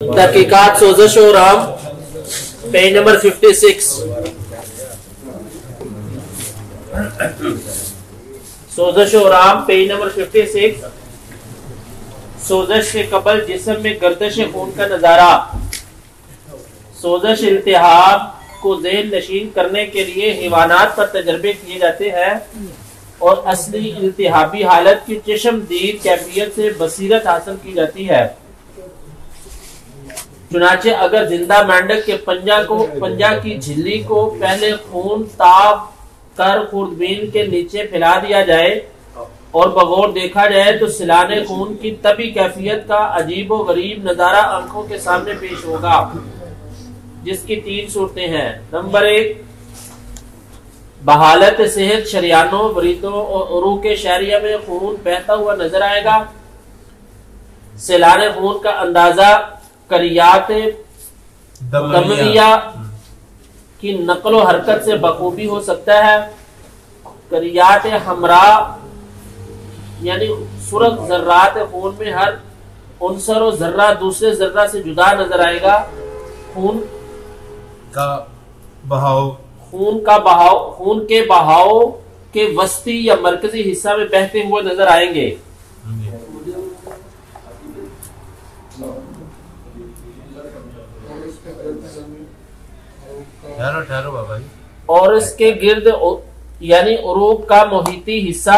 तहकीकात सोज़श और Ram page number 56। सोज़श और राम पेज नंबर 56। सोज़श से कबल जिस्म में गर्दिश खून का नजारा। सोज़श इल्तिहाब को ज़हन नशीन करने के लिए हैवानात पर तजर्बे किए जाते हैं और असली इल्तिहाबी हालत की चश्मदीद कैफियत से बसीरत हासिल की जाती है। चुनाचे अगर जिंदा मेंढक के पंजा की झिल्ली को पहले खून ताब कर खुर्दबीन के नीचे फैला दिया जाए और बगौर देखा जाए तो सिलाने खून की तभी कैफियत का अजीबो गरीब नजारा आंखों के सामने पेश होगा, जिसकी 3 सूरतें हैं। नंबर 1, बहालत सेहत शरियानों वरीदों और उरू के शहरिया में खून बहता हुआ नजर आएगा। सिलाने खून का अंदाजा करियात दमविया की नकलो हरकत से बखूबी हो सकता है। करियात हमरा यानी सुरख जर्रात खून में हर उनसर और जर्रा दूसरे जर्रा से जुदा नजर आएगा। खून के बहाव के वस्ती या मरकजी हिस्सा में बहते हुए नजर आएंगे। ठहरो बाबा जी। और इसके गिर्द यानी उरूक का मोहिती हिस्सा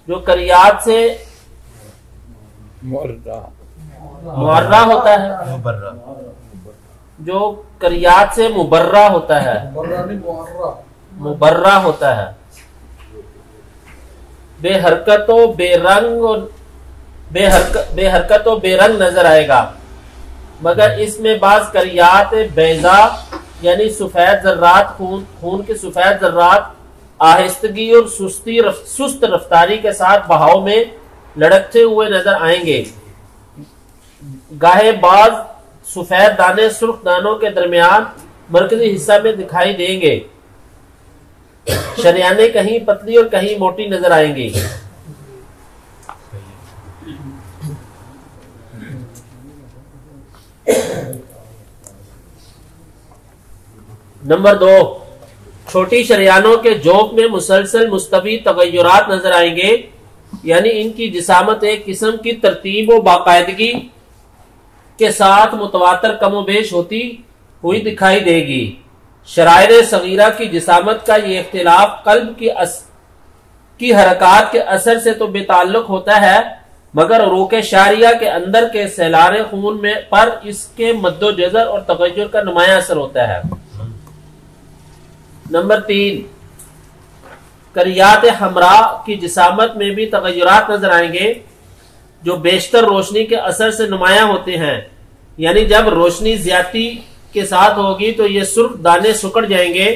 जो करियात से मुबर्रा होता है, जो करियात से मुबर्रा होता है, मुबर्रा होता है, बेहरकतों बेरंग नजर आएगा। मगर इसमें बाज करियात बैजा यानी सफेद जर्रात खून के सफेद जर्रात आहिस्तगी और सुस्त रफ्तारी के साथ बहाव में लड़कते हुए नजर आएंगे। गाहे बाज सफेद दाने सुर्ख दानों के दरमियान मरकजी हिस्सा में दिखाई देंगे। शरियाने कहीं पतली और कहीं मोटी नजर आएंगी। नंबर 2, छोटी शरियानों के जोक में मुसलसल मुस्तवी तगय्युरात नजर आएंगे, यानी इनकी जिसामत एक किस्म की तरतीब और बाकायदगी के साथ मुतवातर कमोबेश होती हुई दिखाई देगी। शरायर सगीरा की जिसामत का ये इख्तिलाफ कल्ब की हरकात के असर से तो बेताल्लुक होता है, मगर रोके शारिया के अंदर के सैलाने खून में पर इसके मद्दोजजर और तगय्युर का नुमाया असर होता है। नंबर 3, करियात हमरा की जिसामत में भी तगय्युरात नजर आएंगे जो बेशतर रोशनी के असर से नुमाया होते हैं, यानी जब रोशनी ज्यादा के साथ होगी तो ये सुर्ख दाने सुकड़ जाएंगे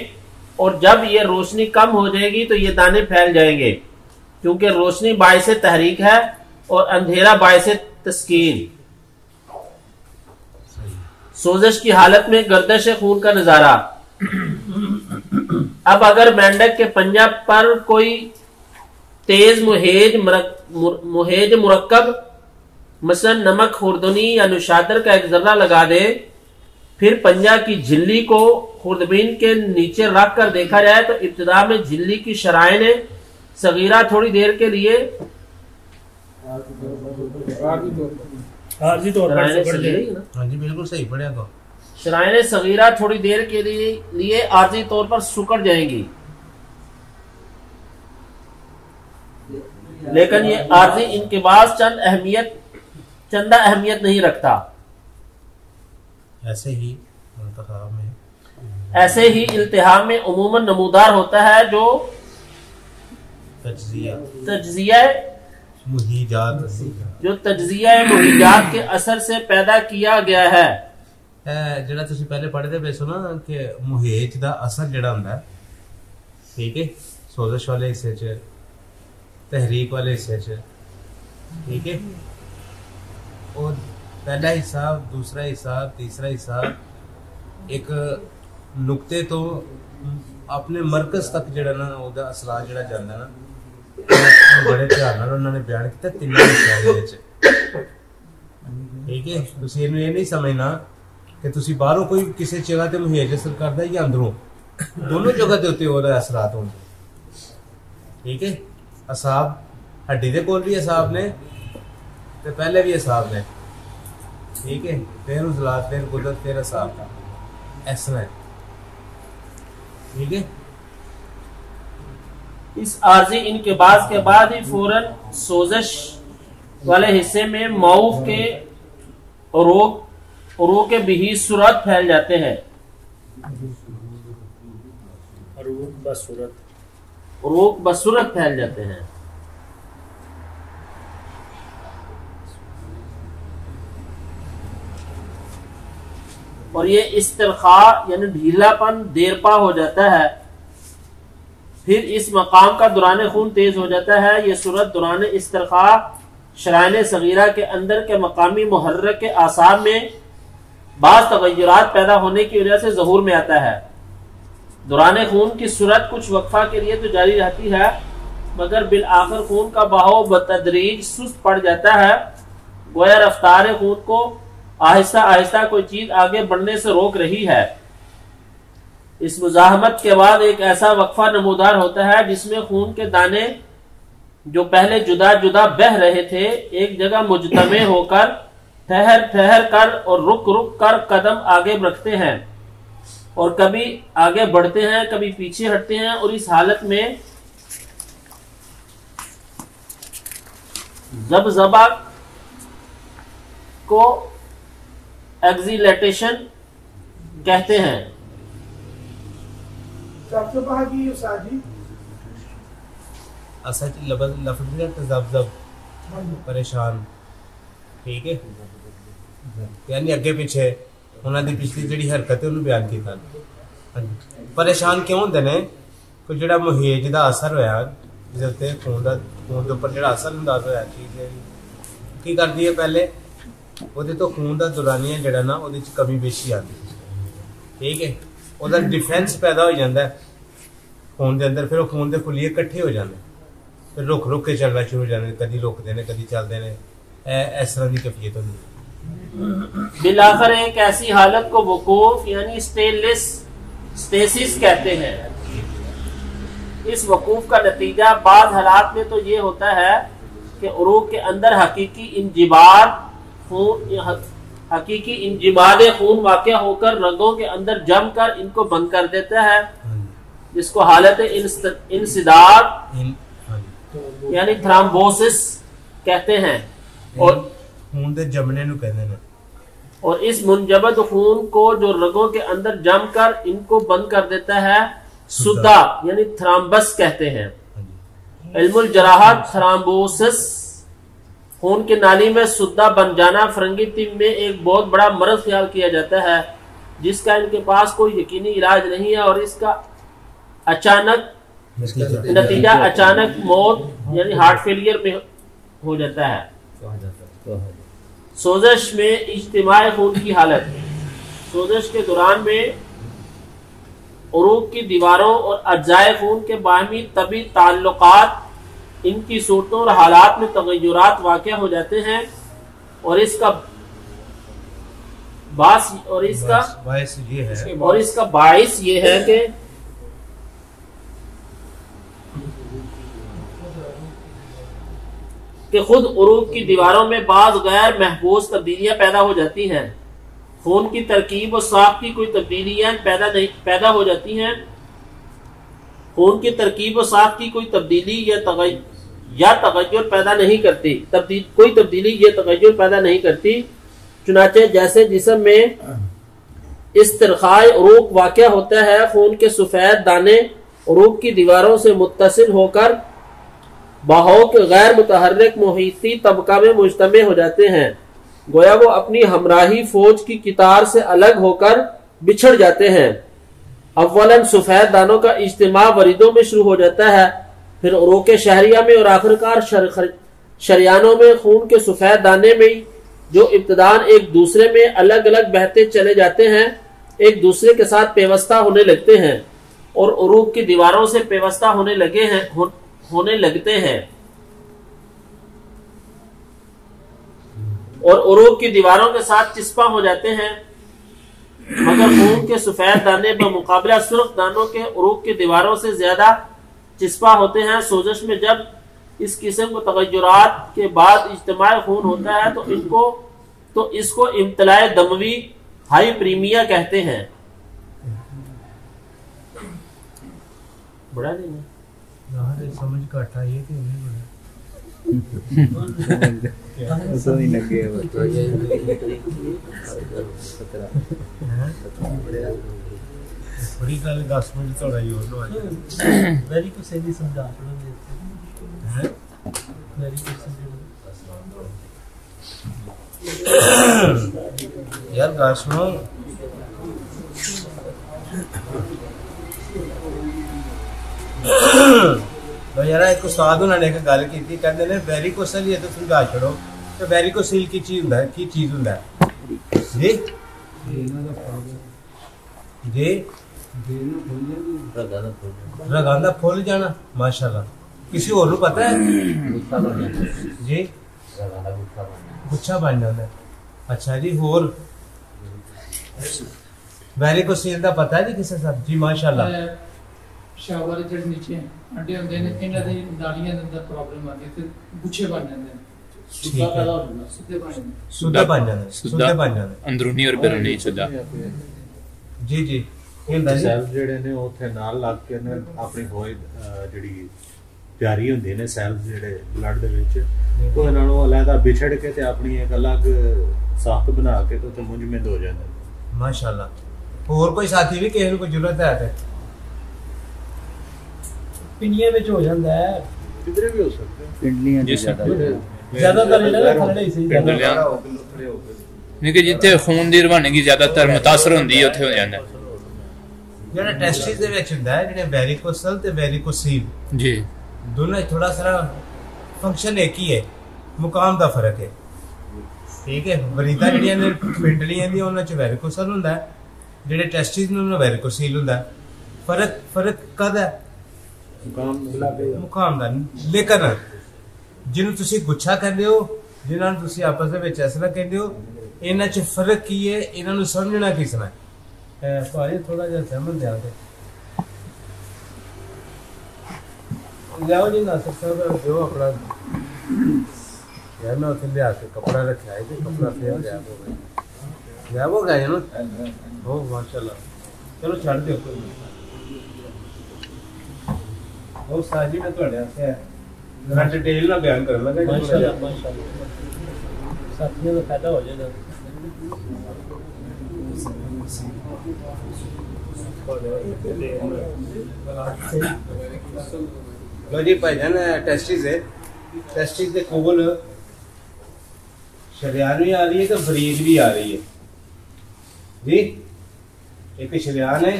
और जब ये रोशनी कम हो जाएगी तो ये दाने फैल जाएंगे, क्योंकि रोशनी बाइसे तहरीक है और अंधेरा बाइसे तस्कीन। सोजश की हालत में गर्दिश खून का नजारा। अब अगर मेंढक के पंजा पर कोई तेज मुहेज मुरक्कब मसलन नमक खुर्दनी या नुशादर का एक जर्रा लगा दे, फिर पंजा की झिल्ली को खुर्दबीन के नीचे रख कर देखा जाए तो इब्तिदा में झिल्ली की शराइने सगीरा थोड़ी देर के लिए बिल्कुल सही पढ़िया। तो शराइने सगीरा थोड़ी देर के लिए आर्जी तौर पर सुकड़ जाएंगी, लेकिन ये आर्जी इनकिबास चंदा अहमियत नहीं रखता। ऐसे ही इल्तिहाब में उमूमन नमूदार होता है जो तज्जिया मुहीजात के असर से पैदा किया गया है। ਜਿਹੜਾ ਤੁਸੀਂ ਪਹਿਲੇ ਪੜ੍ਹਦੇ ਪਏ ਸੋ ਨਾ ਕਿ ਮੁਹੇਜ ਦਾ ਅਸਰ ਜਿਹੜਾ ਹੁੰਦਾ ਹੈ, ਠੀਕ ਹੈ, ਸੋਜ਼ਸ਼ ਵਾਲੇ ਹਿੱਸੇ 'ਚ, ਤਹਿਰੀਕ ਵਾਲੇ ਹਿੱਸੇ 'ਚ, ठीक है, और पहला हिस्सा, दूसरा हिस्सा, तीसरा हिस्सा एक नुक्ते तो अपने मरकज तक ਜਿਹੜਾ ਨਾ ਉਹਦਾ ਅਸਰ ਜਿਹੜਾ ਜਾਂਦਾ ਨਾ ਬੜੇ ਧਿਆਨ ਨਾਲ ਉਹਨਾਂ ਨੇ ਬਿਆਨ ਕੀਤਾ ਤਿੰਨਾਂ ਹਿੱਸਿਆਂ ਦੇ ਵਿੱਚ। ठीक है, तुसी इहनूं ये नहीं समझना कि तुसी बाहरों कोई किसी जगह ते मुहेज असर करदा है या अंदरों, दोनों जगह के उत्ते ओहदे असरात होंदे। ठीक है, असाब हड्डी दे कोल भी असाब ने ते पहले भी असाब ने। ठीक है, फिर उजलात, फिर कुदरत, फिर असाब का ऐसा है। ठीक है, इस आर्जी इनकिबाज के बाद ही फौरन सोजश वाले हिस्से में मऊफ के उरूक के बिही सूरत फैल जाते हैं। उरूक बसूरत फैल जाते हैं। और ये इस्तिरखा यानी ढीलापन देरपा हो जाता है। फिर इस मकाम का दुरान खून तेज हो जाता है। ये सूरत दुरान इस्तिरखा शरायन सगीरा के अंदर के मकामी मुहर्रक के आसाब में बाज़ तगय्युरात पैदा होने की वजह से ज़हूर में आता है। दुरान खून की सूरत कुछ वक्फा के लिए तो जारी रहती है, मगर बिल आखिर खून का बहाव बतदरीज सुस्त पड़ जाता है। गोया रफ्तार खून को आहिस्ता आहिस्ता कोई चीज आगे बढ़ने से रोक रही है। इस मुजाहमत के बाद एक ऐसा वक्फा नमूदार होता है जिसमें खून के दाने जो पहले जुदा जुदा बह रहे थे एक जगह मुजतमे होकर ठहर ठहर कर और रुक रुक कर कदम आगे रखते हैं और कभी आगे बढ़ते हैं, कभी पीछे हटते हैं। और इस हालत में ज़बज़बा को एक्सिलेटेशन कहते हैं। परेशान। ठीक है, यानी अगे पिछे उन्होंने पिछली जी हरकत है बयान किया। परेशान क्यों होंगे ने? कोई जो मुहेज का असर होया जिसते खून के उपर जो असर अंदाज होया चीज की करती है, पहले वो तो खून का दुरानिया जड़ा ना वो कमी बेशी आती। ठीक है, वह डिफेंस पैदा हो जाता है खून के अंदर। फिर वो खून के खुलिए कट्ठे हो जाते, फिर रुक रुक के चलना शुरू हो जाते, कभी रुकते हैं कभी चलते हैं। इस तरह की कैफियत होती है। बिलाखिर एक ऐसी हालत को वकूफ यानी स्टेसिस कहते हैं। इस वकूफ का नतीजा बाद हालात में तो ये होता है कि उरूक के अंदर हकीकी इंजिमाद खून वाक़ होकर रगों के अंदर जम कर इनको बंद कर देता है, जिसको हालत इंसिदाद यानी थ्राम्बोसिस कहते हैं। और खून के जमने नु कहते हैं। और इस मुंजमद खून को जो रगों के अंदर जमकर इनको बंद कर देता है सुद्दा यानी थ्राम्बस कहते हैं। इल्मुल जराहत थ्राम्बोसिस खून की नाली में सुद्दा बन जाना फरंगी तिब में एक बहुत बड़ा मर्ज ख्याल किया जाता है, जिसका इनके पास कोई यकीनी इलाज नहीं है। और इसका अचानक नतीजा अचानक मौत यानी हार्ट फेलियर में हो जाता है। सोजश में इज्तिमाई खून की हालत। सोजश के दौरान में उरूक की दीवारों और अज्जाए खून के बाहमी तबी ताल्लुकात इनकी सूरतों और हालात में तगय्युरात वाक़ हो जाते हैं। और इसका बाइस ये है कि खुद उरूक की दीवारों में बाज़ गैर महफूज तब्दीलियां पैदा हो जाती हैं। खून की तरकीब और साख की कोई तब्दीलियां पैदा हो जाती हैं। खून की तरकीब और साख की कोई तब्दीली या तगय्युर पैदा नहीं करती। कोई तब्दीली या तगय्युर पैदा नहीं करती। चुनाचे जैसे जिस्म में इस्तिरखाए उरूक वाक़ होता है, खून के सफेद दाने उरूक की दीवारों से मुत्तसिल होकर बहाव के गैर मुतहर्रिक मुहीती तबका में मुज्तमे हो जाते हैं। गोया वो अपनी हमराही फौज की कितार से अलग होकर बिछड़ जाते हैं। अव्वलन सफेद दानों का इज्तिमा वरीदों में शुरू हो जाता है, फिर उरूक शहरिया में और आखिरकार शरियानों में खून के सफेद दाने में जो इब्तदान एक दूसरे में अलग अलग बहते चले जाते हैं, एक दूसरे के साथ पेवस्ता होने लगते हैं और उरूक की दीवारों से पेवस्ता होने लगते हैं। और उरूक की दीवारों के साथ चिस्पा हो जाते हैं, मगर खून के सफेद दाने बमुकाबला सुर्ख दानों के उरूक की दीवारों से ज्यादा चिस्पा होते हैं। सोजश में जब इस किस्म को तगय्युरात के बाद इज्तिमाई खून होता है तो इसको इम्तलाए दमवी हाइप्रीमिया कहते हैं। बड़ा नहीं यार समझ घट आई है कि नहीं बड़ा तो नहीं लगे बड़ी गल 10 मिनट थोड़ा ही और आज वेरी को सही समझा है वेरी को समझा यार गल सुनो तो यार एक उस्ताद उन्होंने एक गल की कहते ने वेरिकोसील ये तो समझा छोड़ो तो वेरिकोसील की चीज हुंदा है की चीज हुंदा है जी जी रगांदा फुल जाना माशाल्लाह किसी और ਨੂੰ पता है जी गुच्छा बन जाता है अच्छा जी होर वेरिकोसील ਦਾ ਪਤਾ ਜੀ ਕਿਸੇ ਸਾਹਿਬ ਜੀ ਮਾਸ਼ਾਅੱਲਾ ਸ਼ਾਵਰ ਜਿਹੜੇ ਨੀਚੇ ਅੰਡੇ ਹੁੰਦੇ ਨੇ ਇਹਨਾਂ ਦੇ ਨਾੜੀਆਂ ਦੇ ਅੰਦਰ ਪ੍ਰੋਬਲਮ ਆਉਂਦੀ ਤੇ ਗੁੱਛੇ ਬਣ ਜਾਂਦੇ ਨੇ ਸੁੱਧਾ ਪੈਦਾ ਹੋ ਜਾਂਦਾ ਸਿੱਧੇ ਬਣ ਜਾਂਦੇ ਸੁੱਧਾ ਬਣ ਜਾਂਦਾ ਸੁੱਧਾ ਬਣ ਜਾਂਦਾ ਅੰਦਰੂਨੀ ਔਰ ਬੈਰੂਨੀ ਸੁੱਧਾ ਜੀ ਜੀ ਹੁੰਦਾ ਜੀ ਸੈਲ ਜਿਹੜੇ ਨੇ ਉੱਥੇ ਨਾਲ ਲੱਗ ਕੇ ਨੇ ਆਪਣੀ ਹੋਏ ਜਿਹੜੀ ਤਿਆਰੀ ਹੁੰਦੀ ਨੇ ਸੈਲ ਜਿਹੜੇ ਬਲੱਡ ਦੇ ਵਿੱਚ ਉਹ ਇਹਨਾਂ ਨੂੰ ਅਲੱਗਾ ਵਿਛੜ ਕੇ ਤੇ ਆਪਣੀ ਇੱਕ ਅਲੱਗ ਸਾਖਤ ਬਣਾ ਕੇ ਤੇ ਉੱਥੇ ਮੁੰਜਮਦ ਹੋ ਜਾਂਦੇ ਮਾਸ਼ਾਅੱਲਾ ਹੋਰ ਕੋਈ ਸਾਥੀ ਵੀ ਕਿਸੇ ਨੂੰ ਕੋਈ ਜ਼ਰੂਰਤ ਹੈ ਤੇ ਪਿੰਨੀਆਂ ਵਿੱਚ ਹੋ ਜਾਂਦਾ ਹੈ ਕਿਧਰੇ ਵੀ ਹੋ ਸਕਦਾ ਪਿੰਡਲੀਆਂ ਜੀ ਜ਼ਿਆਦਾਤਰ ਇਹਨਾਂ ਦਾ ਖੜੇ ਹੀ ਸਹੀ ਨਹੀਂ ਕਿ ਜਿੱਥੇ ਖੂਨ ਦੀ ਰਵਾਨਗੀ ਜ਼ਿਆਦਾਤਰ ਮੁਤਾਸਰ ਹੁੰਦੀ ਹੈ ਉੱਥੇ ਹੋ ਜਾਂਦਾ ਜਿਹੜਾ ਟੈਸਟਿਸ ਦੇ ਵਿੱਚ ਹੁੰਦਾ ਹੈ ਜਿਹੜੇ ਵੈਰੀਕੋਸਲ ਤੇ ਵੈਰੀਕੋਸੀਲ ਜੀ ਦੋਨਾਂ ਥੋੜਾ ਸਾਰਾ ਫੰਕਸ਼ਨ ਇੱਕ ਹੀ ਹੈ ਮੁਕਾਮ ਦਾ ਫਰਕ ਹੈ ਠੀਕ ਹੈ ਵਰੀਦਾਂ ਜਿਹੜੀਆਂ ਨੇ ਪਿੰਡਲੀਆਂ ਦੀ ਉਹਨਾਂ ਚ ਵੈਰੀਕੋਸਲ ਹੁੰਦਾ ਹੈ ਜਿਹੜੇ ਟੈਸਟਿਸ ਨੇ ਉਹਨਾਂ ਵੈਰੀਕੋਸੀਲ ਹੁੰਦਾ ਫਰਕ ਕਦ ਹੈ ਮੁਕਾਮ ਦਾ ਲੇਕਿਨ ਜਿਹਨੂੰ ਤੁਸੀਂ ਗੁੱਛਾ ਕਹਿੰਦੇ ਹੋ ਜਿਨ੍ਹਾਂ ਨੂੰ ਤੁਸੀਂ ਆਪਸ ਦੇ ਵਿੱਚ ਇਸ ਤਰ੍ਹਾਂ ਕਹਿੰਦੇ ਹੋ ਇਹਨਾਂ 'ਚ ਫਰਕ ਕੀ ਹੈ ਇਹਨਾਂ ਨੂੰ ਸਮਝਣਾ ਕਿਸ ਤਰ੍ਹਾਂ ਹੈ ਭਾਈ ਥੋੜਾ ਜਿਹਾ ਸਮਝ ਦਿਆ ਤੇ ਲਿਆਓ ਜੀ ਨਾਸਰ ਸਾਹਿਬ ਦਿਓ ਆਪਣਾ ਯਾਰ ਮੈਂ ਉੱਥੇ ਲਿਆ ਕੇ ਕੱਪੜਾ ਰੱਖਿਆ ਹੈ ਤੇ ਕੱਪੜਾ ਫੇਰ ਲਿਆ ਹੋ ਗਿਆ ਨਾ ਹੋ ਮਾਸ਼ਾਅੱਲਾ ਚਲੋ ਛੱਡ ਦਿਓ ਕੋਈ ਉਹ ਸਾਜੀ ਮੈਂ ਤੁਹਾਡੇ ਵਾਸਤੇ ਜਰਾ ਡਿਟੇਲ ਨਾਲ ਬਿਆਨ ਕਰਨ ਲੱਗਾ ਮਾਸ਼ਾਅੱਲਾ ਮਾਸ਼ਾਅੱਲਾ ਸਾਥੀਆਂ ਦਾ ਫਾਇਦਾ ਹੋ ਜਾਏਗਾ लो जी भाईजान टेस्टिस है टेस्टिस के कोल शरियान भी आ रही है तो बरीद भी आ रही है जी एक शरियान है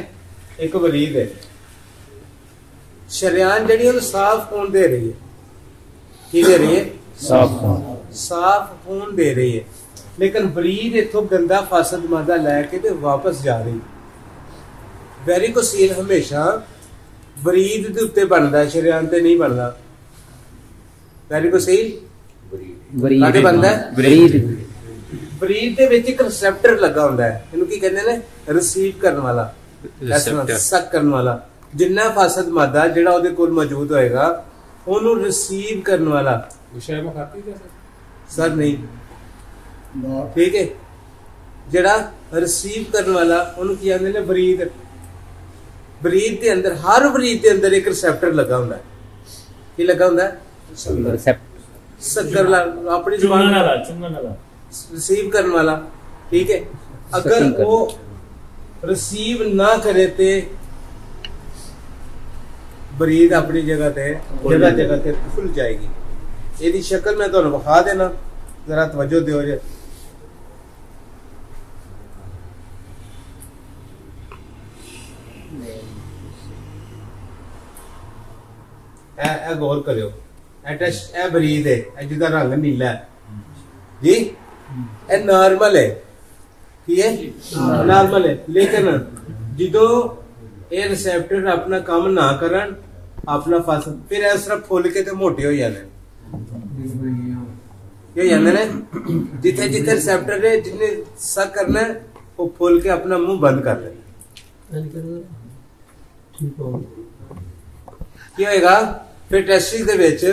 एक बरीद है शरियान जड़ी साफ खून दे रही है की दे रही है साफ खून दे रही है लेकिन बरीद इथों गंदा फासद मादा लैके ते वापस जा रही वेरिकोसील हमेशा बरीद दे उत्ते बनदा है शरियान ते नहीं बनदा वेरिकोसील बरीद बनदा है बरीद दे विच एक रिसेप्टर लगा हुंदा है इनु की कहंदे ने रिसीव करन वाला सक करन वाला जिन्ना फासद मादा जेड़ा ओदे कोल मौजूद होएगा ओनु रिसीव करन वाला विषय में खाती है सर नहीं ठीक है जेड़ा रिसीव करन वाला ओनु की कहंदे ने बरीद बरीद के अंदर हर बरीद के अंदर एक रिसेप्टर लगा हुंदा है की लगा हुंदा है शक्कर अपनी जुबान रिसीव करने वाला ठीक है अगर वो रिसीव ना करे ते बरीद अपनी जगह ते खुल जाएगी ਇਹਦੀ ਸ਼ਕਲ मैं ਤੁਹਾਨੂੰ ਵਿਖਾ ਦੇਣਾ जरा तवज्जो ਦਿਓ ਜੇ ए गौर करियो ए बरीद है जिसका रंग नीला है जी ए नॉर्मल है की है नॉर्मल है लेकिन जो ये रिसेप्टर अपना काम ना करन अपना फासल फिर इस तरह फुल के ते मोटे हो जाने ਕੀ ਜਾਂਦੇ ਨੇ ਜਿੱਥੇ ਜਿੱਥੇ ਰਿਸੈਪਟਰ ਨੇ ਜਿੰਨੇ ਸਕ ਕਰਨਾ ਉਹ ਫੁੱਲ ਕੇ ਆਪਣਾ ਮੂੰਹ ਬੰਦ ਕਰ ਲੈ। ਕੀ ਹੋਏਗਾ ਫਿਰ ਟੈਸਟਿਸ ਦੇ ਵਿੱਚ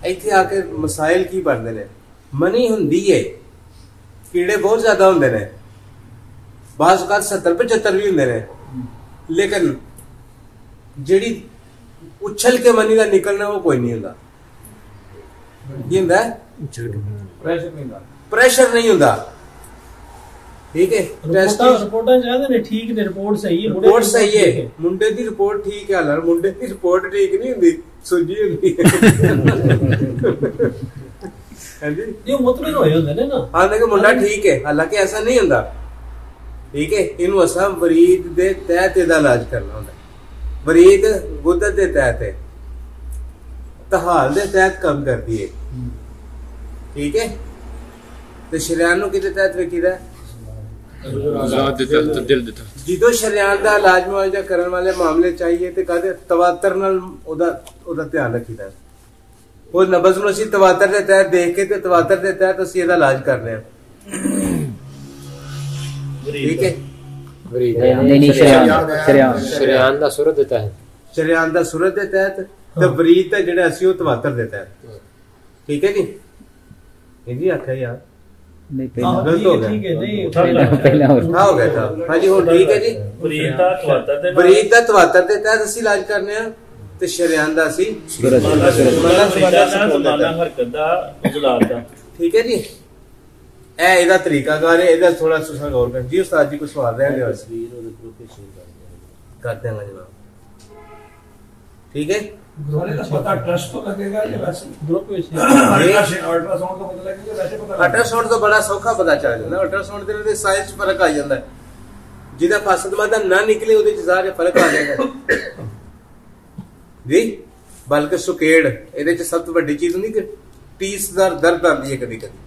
ਇੱਥੇ ਆ ਕੇ ਮਸਾਇਲ ਕੀ ਬਣਦੇ ਨੇ, ਮਨੀ ਹੁੰਦੀ ਹੈ, ਕੀੜੇ ਬਹੁਤ ਜ਼ਿਆਦਾ ਹੁੰਦੇ ਨੇ, ਬਾਜ਼ ਔਕਾਤ 70-75 ਵੀ ਹੁੰਦੇ ਨੇ, ਲੇਕਿਨ ਜਿਹੜੀ ਉਛਲ ਕੇ ਮਨੀ ਦਾ ਨਿਕਲਣਾ ਉਹ ਕੋਈ ਨਹੀਂ ਹੁੰਦਾ। ਕੀ ਹੁੰਦਾ? ਪ੍ਰੈਸ਼ਰ ਨਹੀਂ ਹੁੰਦਾ। ਠੀਕ ਹੈ, ਰਿਪੋਰਟਾਂ ਚਾਹਦੇ ਨੇ ਠੀਕ ਨੇ, ਰਿਪੋਰਟ ਸਹੀ ਹੈ, ਰਿਪੋਰਟ ਸਹੀ ਹੈ, ਮੁੰਡੇ ਦੀ ਰਿਪੋਰਟ ਠੀਕ ਹੈ, ਹਾਲਾਂਕਿ ਮੁੰਡੇ ਦੀ ਰਿਪੋਰਟ ਠੀਕ ਨਹੀਂ ਹੁੰਦੀ, ਸੁੱਜੀ ਹੁੰਦੀ ਹੈ। ਹਾਂਜੀ, ਇਹ ਮੁਤਮਿਨ ਹੋਏ ਹੁੰਦੇ ਨੇ ਨਾ, ਹਾਲਾਂਕਿ ਮੁੰਡਾ ਠੀਕ ਹੈ, ਹਾਲਾਂਕਿ ਐਸਾ ਨਹੀਂ ਹੁੰਦਾ। ਠੀਕ ਹੈ, ਇਹਨੂੰ ਅਸਾਂ ਵਰੀਦ ਦੇ ਤਹਿਤ ਇਹਦਾ ਇਲਾਜ ਕਰਨਾ ਹੁੰਦਾ। ਵਰੀਦ ਗੁੱਦਤ ਦੇ ਤਹਿਤ ਹੈ, ਤਹਾਲ ਦੇ ਤਹਿਤ ਕੰਮ ਕਰਦੀ ਹੈ। ਠੀਕ ਹੈ, ਤੇ ਸ਼ਰੀਆਨ ਨੂੰ ਕਿਹਦੇ ਤਹਿਤ ਵੇਖੀਦਾ? ਜਦੋਂ ਸ਼ਰੀਆਨ ਦਾ ਇਲਾਜ ਮੁਆਵਜ਼ਾ ਕਰਨ ਵਾਲੇ ਮਾਮਲੇ ਚਾਹੀਏ ਤੇ ਕਦੇ ਤਵਾਤਰ ਨਾਲ ਉਹਦਾ ਧਿਆਨ ਰੱਖੀਦਾ। ਉਹ ਨਬਜ਼ ਨੂੰ ਅਸੀਂ ਤਵਾਤਰ ਦੇ ਤਹਿਤ ਦੇਖ ਕੇ ਤੇ ਤਵਾਤਰ ਦੇ ਤਹਿਤ ਅਸੀਂ ਇਹਦਾ ਇਲਾਜ ਕਰਨੇ ਆ। ਠੀਕ ਹੈ, ਸ਼ਰੀਆਨ ਦਾ ਸੂਰਤ ਦੇ ਤਹਿਤ, ਸ਼ਰੀਆਨ ਦਾ ਸੂਰਤ ਦੇ ਤਹਿਤ ਤੇ ਬਰੀਦ ਹੈ ਜਿਹੜਾ ਅਸੀਂ ਉਹ ਤਵਾਤਰ ਦੇ ਤਹਿਤ। ਠੀਕ ਹੈ ਜੀ, ਇਹ ਨਹੀਂ ਆਖਿਆ ਯਾਰ, ਨਹੀਂ ਗਲਤ ਹੋ ਗਿਆ, ਠੀਕ ਹੈ, ਨਹੀਂ ਪਹਿਲਾਂ ਹੋ ਗਿਆ ਤਾਂ ਹਾਂਜੀ ਹੁਣ ਠੀਕ ਹੈ ਜੀ। ਬਰੀਦ ਦਾ ਤਵਾਤਰ ਦੇ ਤਹਿਤ ਅਸੀਂ ਇਲਾਜ ਕਰਨੇ ਆ ਤੇ ਸ਼ਰੀਆਨ ਦਾ ਅਸੀਂ ਠੀਕ ਹੈ ਜੀ। ਇਹ ਇਹਦਾ ਤਰੀਕਾਕਾਰ ਹੈ, ਇਹਦਾ ਥੋੜਾ ਤੁਸੀਂ ਗੌਰ ਕਰ ਜੀ। ਉਸਤਾਦ ਜੀ ਕੋਈ ਸਵਾਲ ਰਹਿ ਗਿਆ ਕਰ ਦਿਆਂਗਾ ਜਨਾਬ। ਠੀਕ ਹੈ, ਅਲਟਰਾਸਾਊਂਡ ਤੋਂ ਬੜਾ ਸੌਖਾ ਪਤਾ ਚੱਲ ਜਾਂਦਾ। ਅਲਟਰਾਸਾਊਂਡ ਦੇ ਸਾਈਜ਼ 'ਚ ਫਰਕ ਆ ਜਾਂਦਾ, ਜਿਹਦਾ ਫਸਦ ਮਾਦਾ ਨਾ ਨਿਕਲੇ ਉਹਦੇ 'ਚ ਜ਼ਾਹਰ ਫਰਕ ਆ ਜਾਏਗਾ ਜੀ। ਬਲਕਿ ਸੁਕੇੜ ਇਹਦੇ 'ਚ ਸਭ ਤੋਂ ਵੱਡੀ ਚੀਜ਼ ਹੁੰਦੀ ਕਿ ਟੀਸਦਾਰ ਦਰਦ ਆਉਂਦੀ ਹੈ, ਕਦੀ ਕਦੀ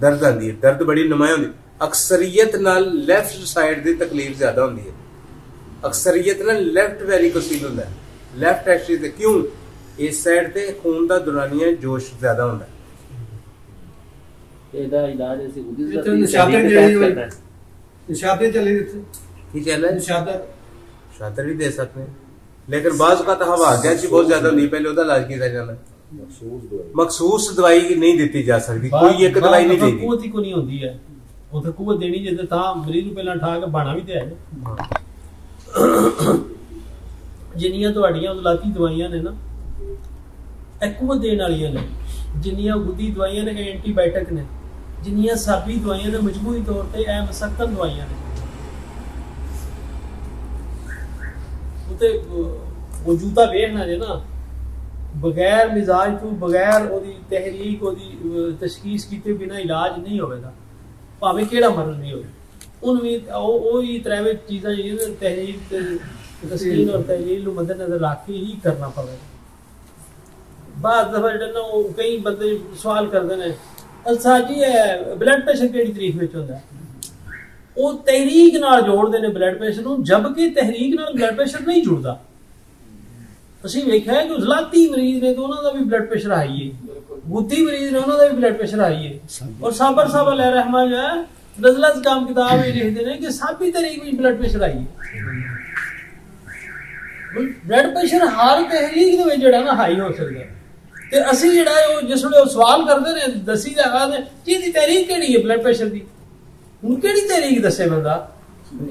ਦਰਦ ਆਉਂਦੀ ਹੈ, ਦਰਦ ਬੜੀ ਨੁਮਾਇਆ ਹੁੰਦੀ। ਅਕਸਰੀਅਤ ਨਾਲ ਲੈਫਟ ਸਾਈਡ ਦੀ ਤਕਲੀਫ ਜ਼ਿਆਦਾ ਹੁੰਦੀ ਹੈ, ਅਕਸਰੀਅਤ ਨਾਲ ਲੈਫਟ ਵੈਰੀਕੋਸੀਲ ਹੁੰਦਾ, ਲੈਫਟ ਐਕਸਿਸ ਤੇ। ਕਿਉਂ? ਇਸ ਸਾਈਡ ਤੇ ਖੂਨ ਦਾ ਦੌਰਾਨੀਆ ਜੋਸ਼ ਜ਼ਿਆਦਾ ਹੁੰਦਾ। ਇਹਦਾ ਇਲਾਜ ਅਸੀਂ ਨਿਸ਼ਾਤੇ ਚਲੇ ਕੀ ਚੱਲ ਰਿਹਾ? ਸ਼ਾਤਰ ਵੀ ਦੇ ਸਕਦੇ हैं, लेकिन बाज़ औक़ात हवा गैस बहुत ज्यादा होती, पहले ਉਹਦਾ ਇਲਾਜ ਕੀਤਾ ਜਾਂਦਾ। ਮਖਸੂਸ ਦਵਾਈ ਨਹੀਂ ਦਿੱਤੀ ਜਾ ਸਕਦੀ, ਕੋਈ ਇੱਕ ਦਵਾਈ ਨਹੀਂ ਦੇਣੀ। ਕੁਵਤ ਹੀ ਕੋਈ ਨਹੀਂ ਹੁੰਦੀ ਹੈ, ਉਥੇ ਕੁਵਤ ਦੇਣੀ ਜੇ ਤਾਂ ਮਰੀਜ਼ ਨੂੰ ਪਹਿਲਾਂ ਠਾ ਕੇ ਬਾਣਾ ਵੀ ਤੇ ਹੈ। ਜਿੰਨੀਆਂ ਤੁਹਾਡੀਆਂ ਉਲਾਤੀ ਦਵਾਈਆਂ ਨੇ ਨਾ, ਇਹ ਕੁਵਤ ਦੇਣ ਵਾਲੀਆਂ ਨੇ। ਜਿੰਨੀਆਂ ਗੁੱਦੀ ਦਵਾਈਆਂ ਨੇ ਐਂਟੀਬਾਇਓਟਿਕ ਨੇ, ਜਿੰਨੀਆਂ ਸਾਬੀ ਦਵਾਈਆਂ ਨੇ ਮਜਮੂਈ ਤੌਰ ਤੇ ਇਹ ਮਸਕਨ ਦਵਾਈਆਂ ਨੇ। ਉਤੇ ਵਜੂਦਾ ਵੇਖਣਾ ਜੇ ਨਾ, ਬਗੈਰ ਮਿਜ਼ਾਜ ਤੋਂ, ਬਗੈਰ ਉਹਦੀ ਤਹਿਰੀਕ, ਉਹਦੀ ਤਸ਼ਖੀਸ ਕੀਤੇ ਬਿਨਾ ਇਲਾਜ ਨਹੀਂ ਹੋਵੇਗਾ, ਭਾਵੇਂ ਕਿਹੜਾ ਮਰਜ਼ ਨਹੀਂ ਹੋਵੇ। ਉਹਨੂੰ ਵੀ ਉਹੀ ਤਰ੍ਹਾਂ ਚੀਜ਼ਾਂ ਜਿਹੜੀਆਂ ਤਹਿਰੀਕ ਤੇ ਤਸਕੀਨ ਔਰ ਤਹਿਲੀਲ ਨੂੰ ਮੱਦੇਨਜ਼ਰ ਰੱਖ ਕੇ ਹੀ ਕਰਨਾ ਪਵੇਗਾ। ਬਾਅਦ ਦਫਾ ਜਿਹੜਾ ਉਹ ਕਈ ਬੰਦੇ ਸਵਾਲ ਕਰਦੇ ਨੇ, ਅੱਛਾ ਜੀ ਇਹ ਬਲੱਡ ਪ੍ਰੈਸ਼ਰ ਕਿਹੜੀ ਤਰੀਕ ਵਿੱਚ ਹੁੰਦਾ? ਉਹ ਤਹਿਰੀਕ ਨਾਲ ਜੋੜਦੇ ਨੇ ਬਲੱਡ ਪ੍ਰੈਸ਼ਰ ਨੂੰ, ਜਦਕਿ ਤਹਿਰੀਕ ਨਾਲ ਬਲੱਡ ਪ੍ਰੈਸ਼ਰ ਨਹੀਂ ਜੁੜਦਾ। ਅਸੀਂ ਵੇਖਿਆ ਕਿ ਉਜ਼ਲਾਤੀ ਮਰੀਜ਼ ਨੇ ਤਾਂ ਉਹਨਾਂ ਦਾ ਵੀ ਬਲੱਡ ਪ੍ਰੈਸ਼ਰ ਹਾਈ ਹੈ, ਗੁੱਦੀ ਮਰੀਜ਼ ਨੇ ਉਹਨਾਂ ਦਾ ਵੀ ਬਲੱਡ ਪ੍ਰੈਸ਼ਰ ਹਾਈ ਹੈ। ਔਰ ਸਾਬਰ ਸਾਹਿਬ ਅਲੈਹ ਰਹਿਮਾ ਜੋ ਹੈ ਨਜ਼ਲਤ ਕੰਮ किताब में लिखते हैं कि साबी तरीक में ब्लड प्रेशर आई है। ब्लड प्रेशर हर तहरीक ਦੇ ਵਿੱਚ ਜਿਹੜਾ ਨਾ ਹਾਈ ਹੋ ਸਕਦਾ ਤੇ ਅਸੀਂ ਜਿਹੜਾ ਉਹ ਜਿਸ ਵੇਲੇ ਸਵਾਲ ਕਰਦੇ ਨੇ ਦੱਸੀ ਜਾਗਾ ਨੇ ਜਿਹਦੀ ਤਹਿਰੀਕ ਕਿਹੜੀ ਹੈ ਬਲੱਡ ਪ੍ਰੈਸ਼ਰ ਦੀ, ਹੁਣ ਕਿਹੜੀ ਤਹਿਰੀਕ ਦੱਸੇ ਬੰਦਾ।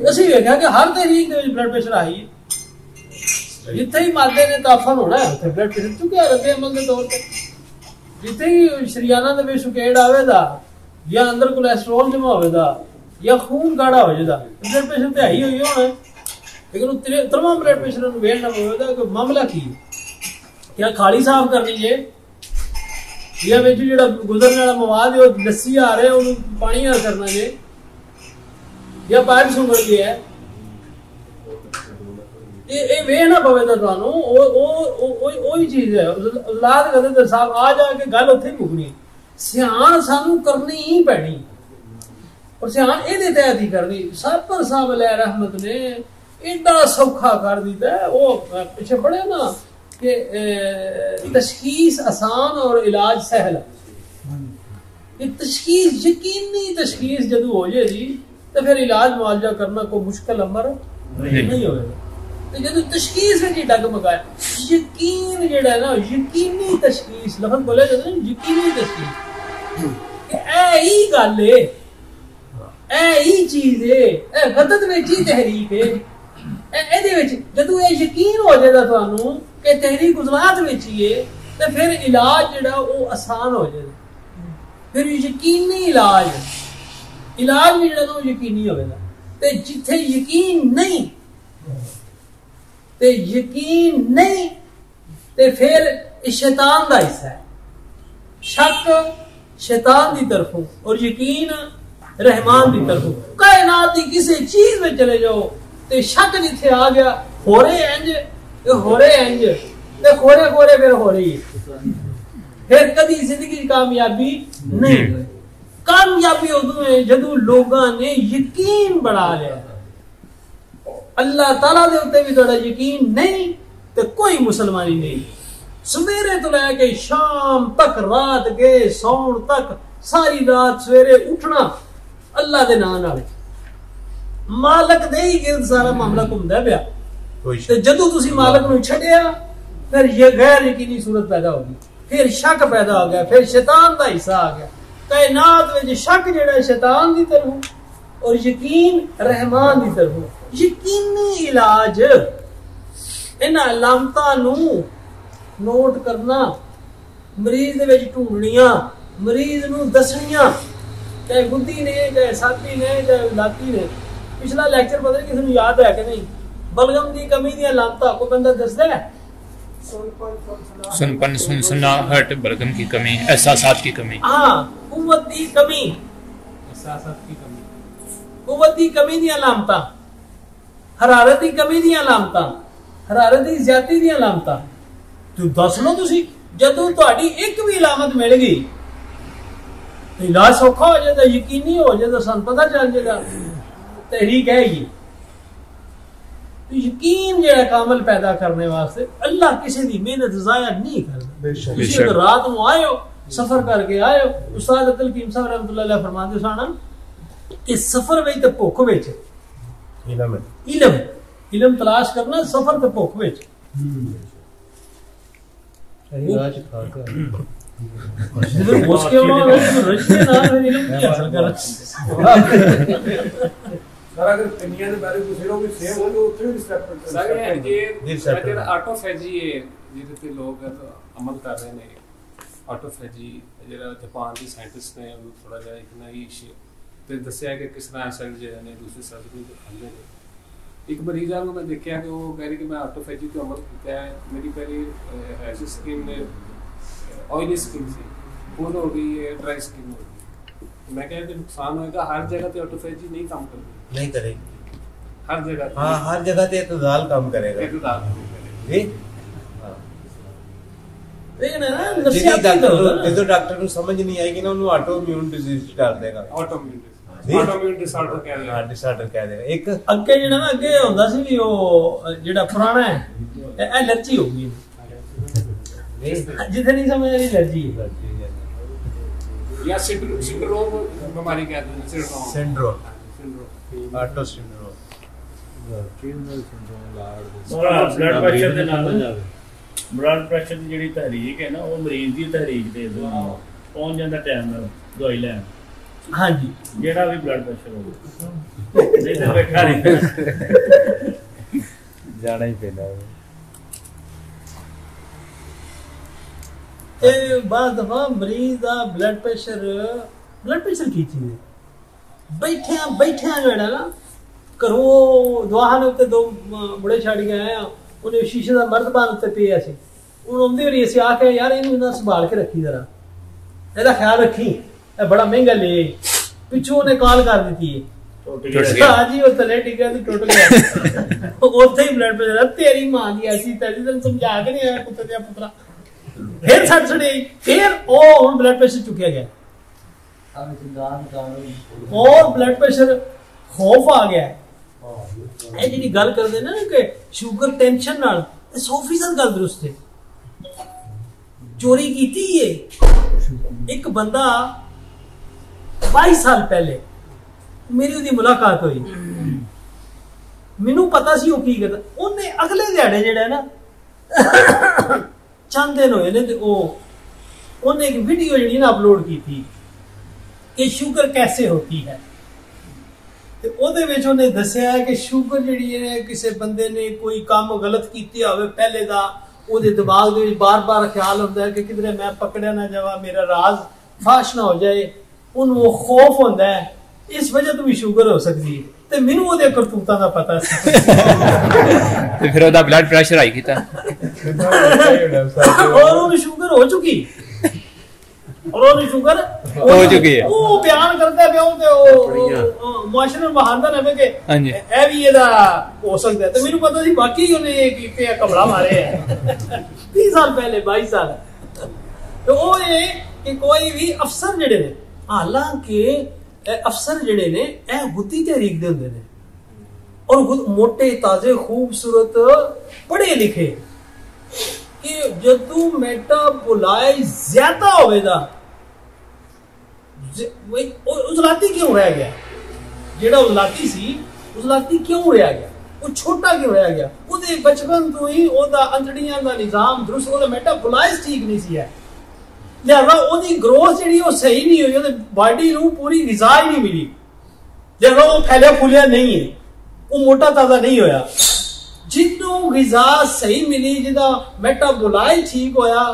ਅਸੀਂ ਵੇਖਿਆ ਕਿ ਹਰ ਤਹਿਰੀਕ ਦੇ ਵਿੱਚ ਬਲੱਡ ਪ੍ਰੈਸ਼ਰ ਹਾਈ ਹੈ। ਜਿੱਥੇ ਹੀ ਮਾਦੇ ਨੇ ਤਾਫਨ ਹੋਣਾ ਹੈ ਉੱਥੇ ਬਲੱਡ ਪ੍ਰੈਸ਼ਰ ਚੁੱਕਿਆ ਰੱਦੇ ਅਮਲ ਦੇ ਤੌਰ ਤੇ। ਜਿੱਥੇ ਹੀ ਸ਼ਰੀਆਨਾ ਦੇ ਵਿੱਚ ਸੁਕੇੜ ਆਵੇਗਾ ਜਾਂ ਅੰਦਰ ਕੋਲੇਸਟ੍ਰੋਲ ਜਮਾ ਹੋਵੇਗਾ ਜਾਂ ਖੂਨ ਗਾੜਾ ਹੋ ਜਾਏਗਾ, ਬਲੱਡ ਪ੍ਰੈਸ਼ਰ ਤੇ ਹਾਈ ਹੋਈ ਹੋਣਾ। लेकिन तमाम ब्लड प्रेशर वेखना पवेगा कि मामला की है, क्या खाली साफ करनी है या विच जिहड़ा गुजरने वाला मवाद है लस्सी आ रहा है उन्हें पानी आ करना है या पाइप सुंगड़ गया है, ये वेखना पवेगा तुहानू। ओही चीज है औलाद कहते साहब आ जाके गल उत्थे मुकनी। सियाण सानू करनी ही पैनी और सियाण इहदे तहत ही करनी। सापर साहब अलैहि रहमत ने एडा सौखा कर दिता है। वो पिछे पढ़े ना कि तशखीस आसान और इलाज सहल है। तशखीस यकीनी तशखीस जदों हो जाएगी तो फिर इलाज मुआवजा करना कोई मुश्किल अमर नहीं होगा। तो जदों तशखीस में ही डगमगाया यकीन जेड़ा ना यकीनी तशखीस लफ्ज़ बोले जाते हैं यकीनी तशखीस ऐ ही गल है ऐ ही चीज है ऐ वदत विच ही तहरीक है ਇਹਦੇ ਵਿੱਚ ਜਦੋਂ ਇਹ ਯਕੀਨ ਹੋ ਜਾਏਗਾ ਤੁਹਾਨੂੰ ਕਿ ਤਹਿਰੀਕ ਉਜ਼ਲਾਤ ਵਿੱਚ ਹੀ ਹੈ ਤੇ ਫਿਰ ਇਲਾਜ ਜਿਹੜਾ ਉਹ ਆਸਾਨ ਹੋ ਜਾਏਗਾ। ਫਿਰ ਯਕੀਨੀ ਇਲਾਜ ਵੀ ਜਿਹੜਾ ਉਹ ਯਕੀਨੀ ਹੋਵੇਗਾ। ਤੇ ਜਿੱਥੇ ਯਕੀਨ ਨਹੀਂ ਤੇ ਫਿਰ ਇਹ शैतान ਦਾ ਹਿੱਸਾ ਹੈ। ਸ਼ੱਕ शैतान ਦੀ ਤਰਫੋਂ ਔਰ ਯਕੀਨ रहमान ਦੀ ਤਰਫੋਂ। ਕਾਇਨਾਤ ਦੀ ਕਿਸੇ ਚੀਜ਼ ਵਿੱਚ ਚਲੇ ਜਾਓ ਤੇ ਸ਼ੱਕ ਜਿੱਥੇ ਆ ਗਿਆ ਹੋਰੇ ਇੰਜ ਤੇ ਹੋਰੇ ਇੰਜ ਤੇ ਖੋਰੇ ਫਿਰ ਹੋ ਰਹੀ ਹੈ। ਫਿਰ ਕਦੀ ਜ਼ਿੰਦਗੀ ਦੀ ਕਾਮਯਾਬੀ ਨਹੀਂ। ਕਾਮਯਾਬੀ ਉਦੋਂ ਹੈ ਜਦੋਂ ਲੋਕਾਂ ਨੇ ਯਕੀਨ ਬਣਾ ਲਿਆ। ਅੱਲਾਹ ਤਾਲਾ ਦੇ ਉੱਤੇ ਵੀ ਤੁਹਾਡਾ ਯਕੀਨ ਨਹੀਂ ਤੇ ਕੋਈ ਮੁਸਲਮਾਨੀ ਨਹੀਂ। ਸਵੇਰੇ ਤੋਂ ਲੈ ਕੇ ਸ਼ਾਮ ਤੱਕ ਰਾਤ ਗਏ ਸੌਣ ਤੱਕ ਸਾਰੀ ਰਾਤ ਸਵੇਰੇ ਉੱਠਣਾ ਅੱਲਾਹ ਦੇ ਨਾਂ ਨਾਲ ਮਾਲਕ ਦੇ ਹੀ ਗਿਰਦ ਸਾਰਾ ਮਾਮਲਾ ਘੁੰਮਦਾ ਪਿਆ। ਤੇ ਜਦੋਂ ਤੁਸੀਂ ਮਾਲਕ ਨੂੰ ਛੱਡਿਆ ਫਿਰ ਇਹ ਗੈਰ ਯਕੀਨੀ ਸੂਰਤ ਪੈਦਾ ਹੋ ਗਈ। ਫਿਰ ਸ਼ੱਕ ਪੈਦਾ ਹੋ ਗਿਆ। ਫਿਰ शैतान ਦਾ ਹਿੱਸਾ ਆ ਗਿਆ। ਕਾਇਨਾਤ ਵਿੱਚ ਸ਼ੱਕ ਜਿਹੜਾ शैतान ਦੀ ਤਰਫੋਂ ਔਰ ਯਕੀਨ रहमान ਦੀ ਤਰਫੋਂ। ਯਕੀਨੀ ਇਲਾਜ ਇਹਨਾਂ ਅਲਾਮਤਾਂ ਨੂੰ ਨੋਟ ਕਰਨਾ ਮਰੀਜ਼ ਦੇ ਵਿੱਚ ਢੂੰਡਣੀਆਂ ਮਰੀਜ਼ ਨੂੰ ਦੱਸਣੀਆਂ ਚਾਹੇ ਗੁੱਦੀ ਨੇ ਚਾਹੇ ਸਾਥੀ ਨੇ ਚਾਹੇ ਲਾਤੀ ਨੇ। पिछला लेक्चर पता नहीं किसी को याद है कि नहीं बलगम की कमी दी लामता को बंदा दसदा है सुनपन सुनसनाहट बलगम की कमी एहसासात की कमी हाँ कुव्वत की कमी एहसासात की कमी कुव्वत की कमी दी लामता हरारत की कमी दी लामता हरारत की ज्यादती दी लामता तो दस लो तुसी जदों तुहाडी एक भी अलामत मिल गई इलाज सौखा हो जाता यकीनी हो जाता सन पता चल जाएगा तहरीक है ये। तो यकीन जो कामल पैदा करने वास्ते अल्लाह किसी की मेहनत जाया नहीं करता। रात में आए हो सफर करके आए हो उस्ताद अब्दुल हकीम साहब रहमतुल्लाह अलैह फरमाते सन कि सफर में तो भुख विच इलम तलाश करना सफर तो भुख विच सर अगर पिनिया ਦੇ ਬਾਰੇ ਪੁੱਛ ਲਓ ਕਿ ਸੇਮ ਹੋਵੇ ਉੱਥੇ ਵੀ ਰਿਸਪੈਕਟ ਸਰ ਇਹ ਜਿਹੜਾ ਆਟੋਫੈਜੀ ਹੈ ਜਿਹਦੇ ਤੇ ਲੋਕ ਅਮਲ ਕਰ ਰਹੇ ਨੇ ਆਟੋਫੈਜੀ ਜਿਹੜਾ ਜਾਪਾਨ ਦੀ ਸਾਇੰਟਿਸਟ ਨੇ ਉਹ ਥੋੜਾ ਜਿਹਾ ਇੱਕ ਨਈ ਤੇ ਦੱਸਿਆ ਕਿ ਕਿਸ ਤਰ੍ਹਾਂ ਸੈਲ ਜਿਹੜੇ ਨੇ ਦੂਸਰੇ ਸੈਲ ਨੂੰ ਖਾਂਦੇ ਨੇ। ਇੱਕ ਮਰੀਜ਼ ਨੂੰ ਮੈਂ ਦੇਖਿਆ ਕਿ ਉਹ ਕਹਿ ਰਹੀ ਕਿ ਮੈਂ ਆਟੋਫੈਜੀ ਤੇ ਅਮਲ ਕੀਤਾ ਹੈ ਮੇਰੀ ਪਹਿਲੀ ਐਸੀ ਸਕਿਨ ਨੇ ऑयली स्किन से फुल हो गई है ड्राई स्किन हो गई। मैं कह रहा नुकसान होगा हर जगह पे ऑटोफेजी नहीं काम करेगी नहीं करेगी हर जगह हाँ हर जगह पे इतदाल काम करेगा जी हाँ लेकिन ना नफसियाती तो डॉक्टर को समझ नहीं आएगी ना उन्हें ऑटो इम्यून डिजीज डाल देगा ऑटोइम्यून डिसऑर्डर कह देगा डिसऑर्डर कह देगा एक ਅੱਗੇ ਜਿਹੜਾ ਨਾ ਅੱਗੇ ਹੁੰਦਾ ਸੀ ਵੀ ਉਹ ਜਿਹੜਾ ਪੁਰਾਣਾ ਹੈ ਇਹ ਐਲਰਜੀ ਹੋ ਗਈ जिथे नहीं समझ रही एलर्जी या सिंड्रोम बीमारी कहते हैं syndrome auto syndrome blood pressure ਦੇ ਨਾਲ ब्लड प्रेशर ਦੀ ਜਿਹੜੀ ਤਹਿਰੀਕ ਹੈ ਨਾ ਉਹ ਮਰੀਜ਼ ਦੀ ਤਹਿਰੀਕ ਦੇ ਪਹੁੰਚ ਜਾਂਦਾ ਟਾਈਮ ਨਾਲ ਦਵਾਈ ਲੈਣ। ਹਾਂਜੀ ਜਿਹੜਾ ਵੀ ਬਲੱਡ ਪ੍ਰੈਸ਼ਰ ਹੋਵੇ ਨਹੀਂ ਤਾਂ ਬੈਠਾ ਨਹੀਂ ਜਾਣਾ ਹੀ ਪੈਂਦਾ। बाद दफा मरीज का ब्लड प्रेशर की चीज है बैठिया जो है ना घरों दुआहां ने उत्ते दो बड़े छड़ के आए उन्हें शीशे का मर्दबान उत्ते पिया सी हूँ आंदी होरी असीं आख्या यार इनू संभाल के रखी जरा ਇਹਦਾ ख्याल रखी ਇਹ बड़ा महंगा ले पिछों उन्हें कॉल कर दी है हाँ जी वो थले टिका दी टुट गया उत्थे ही ब्लड प्रेशर तेरी मां दी ऐसी तेन समझा के नहीं आया कुत्ते दिया पुत्रा फिर सट सड़ी फिर हुण ब्लड प्रेशर चुकिया गया और ब्लड प्रेशर खौफ आ गया। ये जी गल करते ना कि शुगर टेंशन नाल 100% गल दुरुस्त है चोरी की है। एक बंदा 22 साल पहले मेरी उहदी मुलाकात हुई, मैनू पता सी की करदा। उन्हें अगले दिहाड़े जिहड़ा ना चंद दिन होए ने ते उन्हें एक वीडियो जिहड़ी ना अपलोड की थी कि शुगर कैसे होती है। ते ओहदे विच उन्हें दस्सिया है कि शुगर जिहड़ी है किसी बंदे ने कोई काम गलत कीता होवे पहले दा, ਉਹਦੇ ਦਿਮਾਗ ਦੇ ਵਿੱਚ ਬਾਰ-ਬਾਰ ਖਿਆਲ ਹੁੰਦਾ ਹੈ ਕਿ ਕਿਧਰੇ ਮੈਂ ਪਕੜਿਆ ਨਾ ਜਾਵਾਂ, ਮੇਰਾ ਰਾਜ਼ ਫਾਸ਼ ਨਾ ਹੋ ਜਾਏ, ਉਹਨੂੰ ਉਹ ਖੌਫ ਹੁੰਦਾ ਹੈ, ਇਸ ਵਜ੍ਹਾ ਤੋਂ ਵੀ ਸ਼ੂਗਰ ਹੋ ਸਕਦੀ ਹੈ। ਤੇ ਮੈਨੂੰ ਉਹਦੇ ਕਰਤੂਤਾਂ ਦਾ ਪਤਾ ਸੀ ਤੇ ਫਿਰ ਉਹਦਾ ਬਲੱਡ ਪ੍ਰੈਸ਼ਰ ਹਾਈ ਕੀਤਾ ਔਰ ਉਹਨੂੰ ਸ਼ੂਗਰ ਹੋ ਚੁੱਕੀ है। वो बयान करता है मुआशरे में बहाना रहे कि ए भी एदा हो सकता है। तो मेनू पता सी बाकी उन्हें कीते कमला मारे है 30 साल पहले 22 साल। तो वो ये कि कोई भी अफसर जिहड़े ने, हालांकि अफसर जिहड़े ने ए गुत्ती तहरीक दे हुंदे ने और मोटे ताजे खूबसूरत पढ़े लिखे कि जदों मेटाबोलाइज ज्यादा होवेगा उजलाती क्यों रह गया, जेड़ा उजलाती सी उजलाती क्यों रह गया, वो छोटा क्यों रह गया, उहदे बचपन तो ही ओदा अंतड़ियां दा निजाम दुरुस्त, ओदा मेटाबोलाइज ठीक नहीं सी है, लिहाजा ओदी ग्रोथ जिहड़ी वो सही नहीं हुई, ओदे बॉडी नूं पूरी ग़िज़ा ही नहीं मिली, लिहाजा वो फैलिया फुलिया नहीं है, वो मोटा ताजा नहीं होया। जिन्नों ग़िज़ा सही मिली, जिहदा मेटाबोलाइज ठीक होया,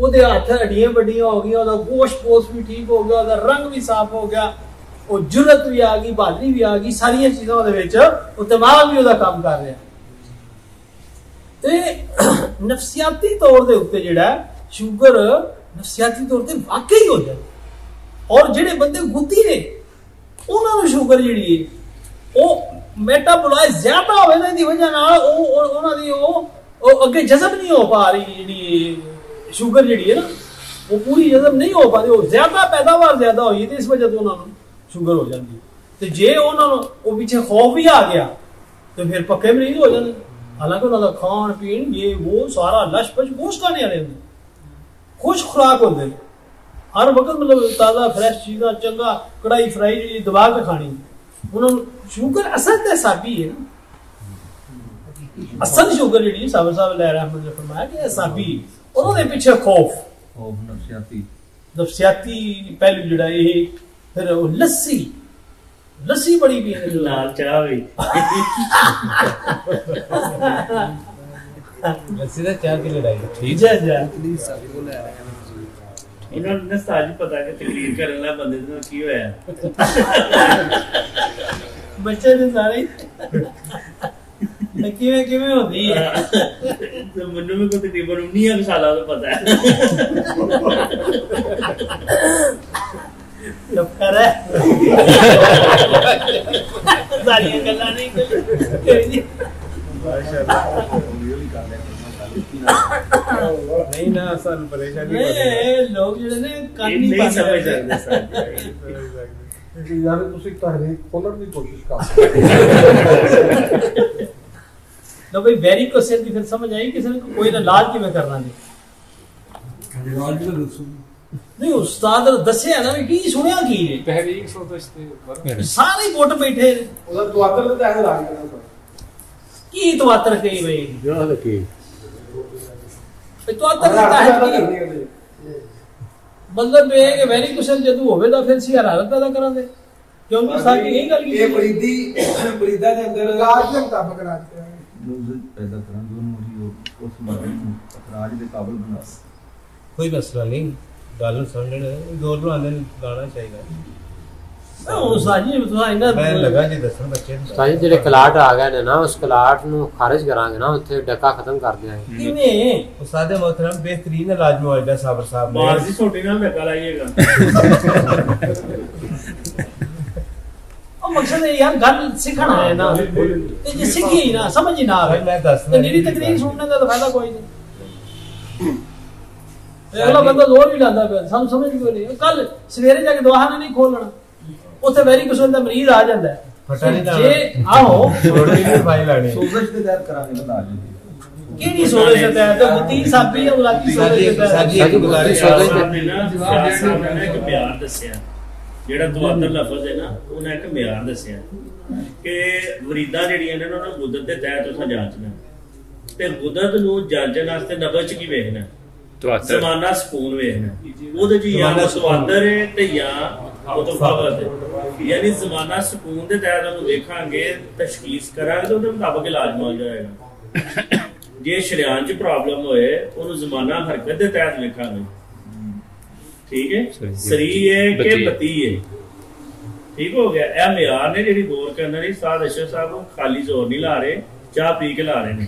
ਉਹਦੇ ਹੱਥ ਹੱਡੀਆਂ ਵੱਡੀਆਂ ਹੋ ਗਈਆਂ, ਉਹਦਾ ਗੋਸ਼ਤ ਪੋਸ਼ ਵੀ ਠੀਕ ਹੋ ਗਿਆ, ਉਹਦਾ ਰੰਗ ਵੀ ਸਾਫ਼ ਹੋ ਗਿਆ, ਉਹ ਜੁਰਤ ਵੀ ਆ ਗਈ, ਬਹਾਦਰੀ ਵੀ ਆ ਗਈ, ਸਾਰੀਆਂ ਚੀਜ਼ਾਂ ਉਹਦੇ ਵਿੱਚ, ਉਹ ਦਿਮਾਗ ਵੀ ਉਹਦਾ ਕੰਮ ਕਰ ਰਿਹਾ। ਤੇ ਨਫਸੀਆਤੀ ਤੌਰ ਦੇ ਉੱਤੇ ਜਿਹੜਾ ਸ਼ੂਗਰ ਨਫਸੀਆਤੀ ਤੌਰ ਤੇ ਵਾਕਈ ਹੋ ਜਾਂਦਾ। ਔਰ ਜਿਹੜੇ ਬੰਦੇ ਗੁੱਦੀ ਨੇ ਉਹਨਾਂ ਨੂੰ ਸ਼ੂਗਰ ਜਿਹੜੀ ਹੈ ਉਹ ਮੈਟਾਬੋਲਾਈਜ਼ ਜ਼ਿਆਦਾ ਹੋਵੇ ਨਾ, ਇਹਦੀ ਵਜ੍ਹਾ ਨਾਲ ਉਹਨਾਂ ਦੀ ਉਹ ਅੱਗੇ ਜਜ਼ਬ ਨਹੀਂ ਹੋ ਪਾ ਰਹੀ, ਜਿਹੜੀ शुगर जी है ना वो पूरी जज़ब नहीं हो पाती, वो ज्यादा पैदावार ज्यादा हुई तो इस वजह से उन्होंने शुगर हो जाती। तो जे उन्होंने वो पीछे खौफ भी आ गया तो फिर पक्के मरीज हो जाते। हालांकि उन्होंने खान पीन ये वो सारा लश पश गोश्त खाने वाले होंगे, खुश खुराक होंगे, हर वक्त मतलब ताज़ा फ्रैश चीज़ा चंगा कढ़ाई फ्राई जी दबा के खानी। उन्होंने शुगर असल तो साबी है ना, असल शुगर जी साबर साहब लहरा अहमद ने फरमाया कि साबी उन्होंने पीछे खौफ नफसियाती पहलू जड़ा ये, फिर लस्सी बड़ी पी लाल चाह भी लस्सी दा चाह की लड़ाई ठीक है जा उन्होंने साज पता कि तकरीर करने वाला बंदे ने की होया बच्चे ने सारे किवें किवें होती है तो मन्नू में को तकरीबन 19 साल तो पता है चुप कर सारी गल्लां नहीं करी माशाल्लाह नहीं ना सन परेशानी नहीं लोग जेड़े ने कान नहीं समझ सकते यार ਤੁਸੀਂ ਤਹਿਰੀਕ ਖੋਲਣ ਦੀ ਕੋਸ਼ਿਸ਼ कर तो भाई वेरी को से फिर समझ आई किसी ने कोई ना इलाज किवें करना नहीं उस्ताद दस्या ना की सुनिया की है तहरीक सोच ते सारे वोट बैठे ਉਹਦਾ ਤਵਾਤਰ ਤੇ ਜ਼ਾਹਿਰ ਆ ਗਿਆ की तवातर कही भाई ਜੋ ਕੀ तवातर का मतलब ये कि वेरी कुशन जदू होवे दा फिर सी हरारत पैदा करांदे क्योंकि सारी यही गल की ਇਹ ਬਰੀਦਾ ਦੇ ਅੰਦਰ ਇਲਾਜ ਦੇ ਮੁਤਾਬਕ ਇਲਾਜ ਕਰਾਂਗੇ पैदा करा दोनों उस मर्द को अपराध के काबिल बना। कोई मसला नहीं, गल समझने जोर बनाने गाना चाहिए। मैं लगा जी दसन बच्चे साजी ਜਿਹੜੇ ਕਲਾਟ ਆ ਗਏ ਨੇ ਨਾ ਉਸ ਕਲਾਟ ਨੂੰ ਖਾਰਜ ਕਰਾਂਗੇ ਨਾ ਉੱਥੇ ਡੱਕਾ ਖਤਮ ਕਰ ਦਿਆਂਗੇ। ਕਿਵੇਂ ਉਸਤਾਦ मोहतरम बेहतरीन इलाज मुआवजा साबर साहब बाहर से छोटे ना डक्का लाइएगा। मकसद है यार गल सीखना है ना, ते जे सीखी ही ना समझ ही ना आवे मैं दस तो मेरी तकरीर सुनने का तो फायदा कोई नहीं। अगला बंदा जोर भी लांदा पे हम समझ कोई नहीं। कल सवेरे जाके दवाखाना नहीं खोलना, उथे वेरी कुछ दा मरीज आ जांदा है फटा नहीं जे आओ रोटी भी फाइल आनी सोजश के तहत कराने बता दीजिए ਕਿਹੜੀ ਸੋਚ ਦੇ ਤਹਿਤ ਮੁਤੀ ਸਾਬੀ ਜਾਂ ਮੁਲਾਕੀ ਸੋਚ ਦੇ ਤਹਿਤ ਸਾਡੀ ਇੱਕ ਗੁਜ਼ਾਰਿਸ਼ ਹੈ ਨਾ ਇੱਕ ਮਿਆਰ ਦੱਸਿਆ ਜਿਹੜਾ ਤਵਾਤਰ ਲਫ਼ਜ਼ ਹੈ ਨਾ ਉਹਨੇ ਇੱਕ ਮਿਆਰ ਦੱਸਿਆ ਕਿ ਵਰੀਦਾਂ ਜਿਹੜੀਆਂ ਨੇ ਉਹਨਾਂ ਨੂੰ ਗੁਦਤ ਦੇ ਤਹਿਤ ਉਸਾਂ ਜਾਂਚਣਾ ਤੇ ਗੁਦਤ ਨੂੰ ਜਾਂਚਣ ਵਾਸਤੇ ਨਬਜ਼ ਕੀ ਵੇਖਣਾ ਜ਼ਮਾਨਾ ਸਕੂਨ ਵੇਖਣਾ ਉਹਦੇ ਚ ਜਾਂ ਤਵਾਤਰ ਹੈ ਤੇ ਜਾਂ ਮੁਤਫਾਵਤ ਹੈ ਯਾਨੀ ਜ਼ਮਾਨਾ ਸਕੂਨ ਦੇ ਤਹਿਤ ਉਹਨੂੰ ਵੇਖਾਂਗੇ ਤਸ਼ਖੀਸ ਕਰਾਂਗੇ ਤਾਂ ਉਹਦੇ ਮੁਤਾਬਕ ਇਲਾਜ ਮਿਲ ਜਾਏਗਾ ਜੇ ਸ਼ਰੀਆਨ ਚ ਪ੍ਰੋਬਲਮ ਹੋਏ ਉਹਨੂੰ ਜ਼ਮਾਨਾ ਹਰਕਤ ਦੇ ਤਹਿਤ ਵੇਖਾਂਗੇ ठीक है सरी है कि बती है ठीक हो गया ए मियार ने जेडी गौर करना नहीं साद अशर साहब खाली जोर नहीं ला रहे चाह पी के ला रहे ने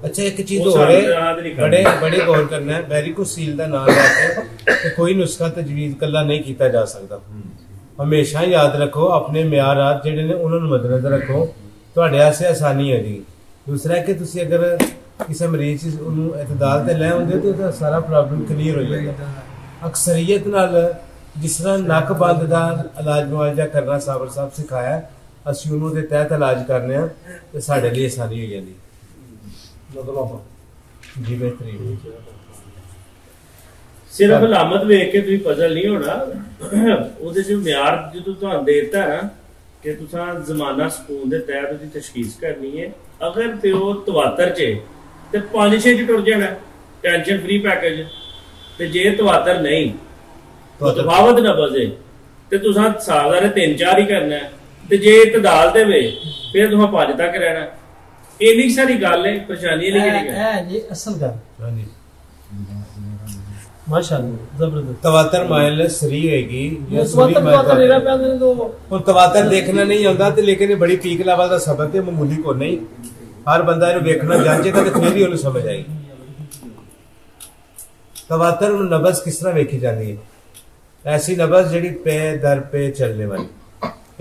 अच्छा एक चीज और है बड़े गौर करना है वेरिकोस सील दा नाम लेके कोई नुस्खा तजवीज कल्ला नहीं किया जा सकता हमेशा याद रखो अपने मियारात जेडे ने उन्होंने मद्देनजर रखो ਤੁਹਾਡੇ ਵਾਸਤੇ ਆਸਾਨੀ ਹੈ ਜੀ दूसरा कि ਤੁਸੀਂ अगर किसी मरीज एतदाल ते लै आउंदे तो उसदा सारा प्रॉब्लम क्लीयर हो जाएगा अक्सरियत नाल जिस तरह नक बंद दा इलाज मुआवजा करना साबर साहब सिखाया असीं उन्हों दे तहत इलाज करने आ ते साडे लिए आसानी हो जांदी जी बेहतरीन सिर्फ अलामत वेख के तुसीं पजल नहीं होना ਉਹਦੇ ਚ ਮਿਆਰ ਜਦੋਂ ਤੁਹਾਨੂੰ ਦੇ ਦਿੱਤਾ ਨਾ कि तुसां ज़माना सकून दे तहत उसदी तशखीस करनी है अगर ते ओ तवातर च ते 5-6 च टुर जाना टेंशन फ्री पैकेज ते जे तवातर नहीं मुतफावत नबज़ है ते तुसां साधारण 3-4 ही करना है ते जे इतदाल दे वे फिर तुसां 5 तक रहना इन्नी सारी गल है परेशानी नहीं है ये असल गल हां जी माशाअल्लाह जबरदस्त तवातर माइल सरी होएगी या सरी तवातर मेरा पे तो और तवातर देखना नहीं आंदा ते लेकिन ये बड़ी पीक लेवल दा सबक है मामूली को नहीं हर बंदा इनु देखना जांचेगा ते फिर ही उन्हें समझ आएगी तवातर नबज किस तरह देखी जाती है ऐसी नबज जेडी पे दर पे चलने वाली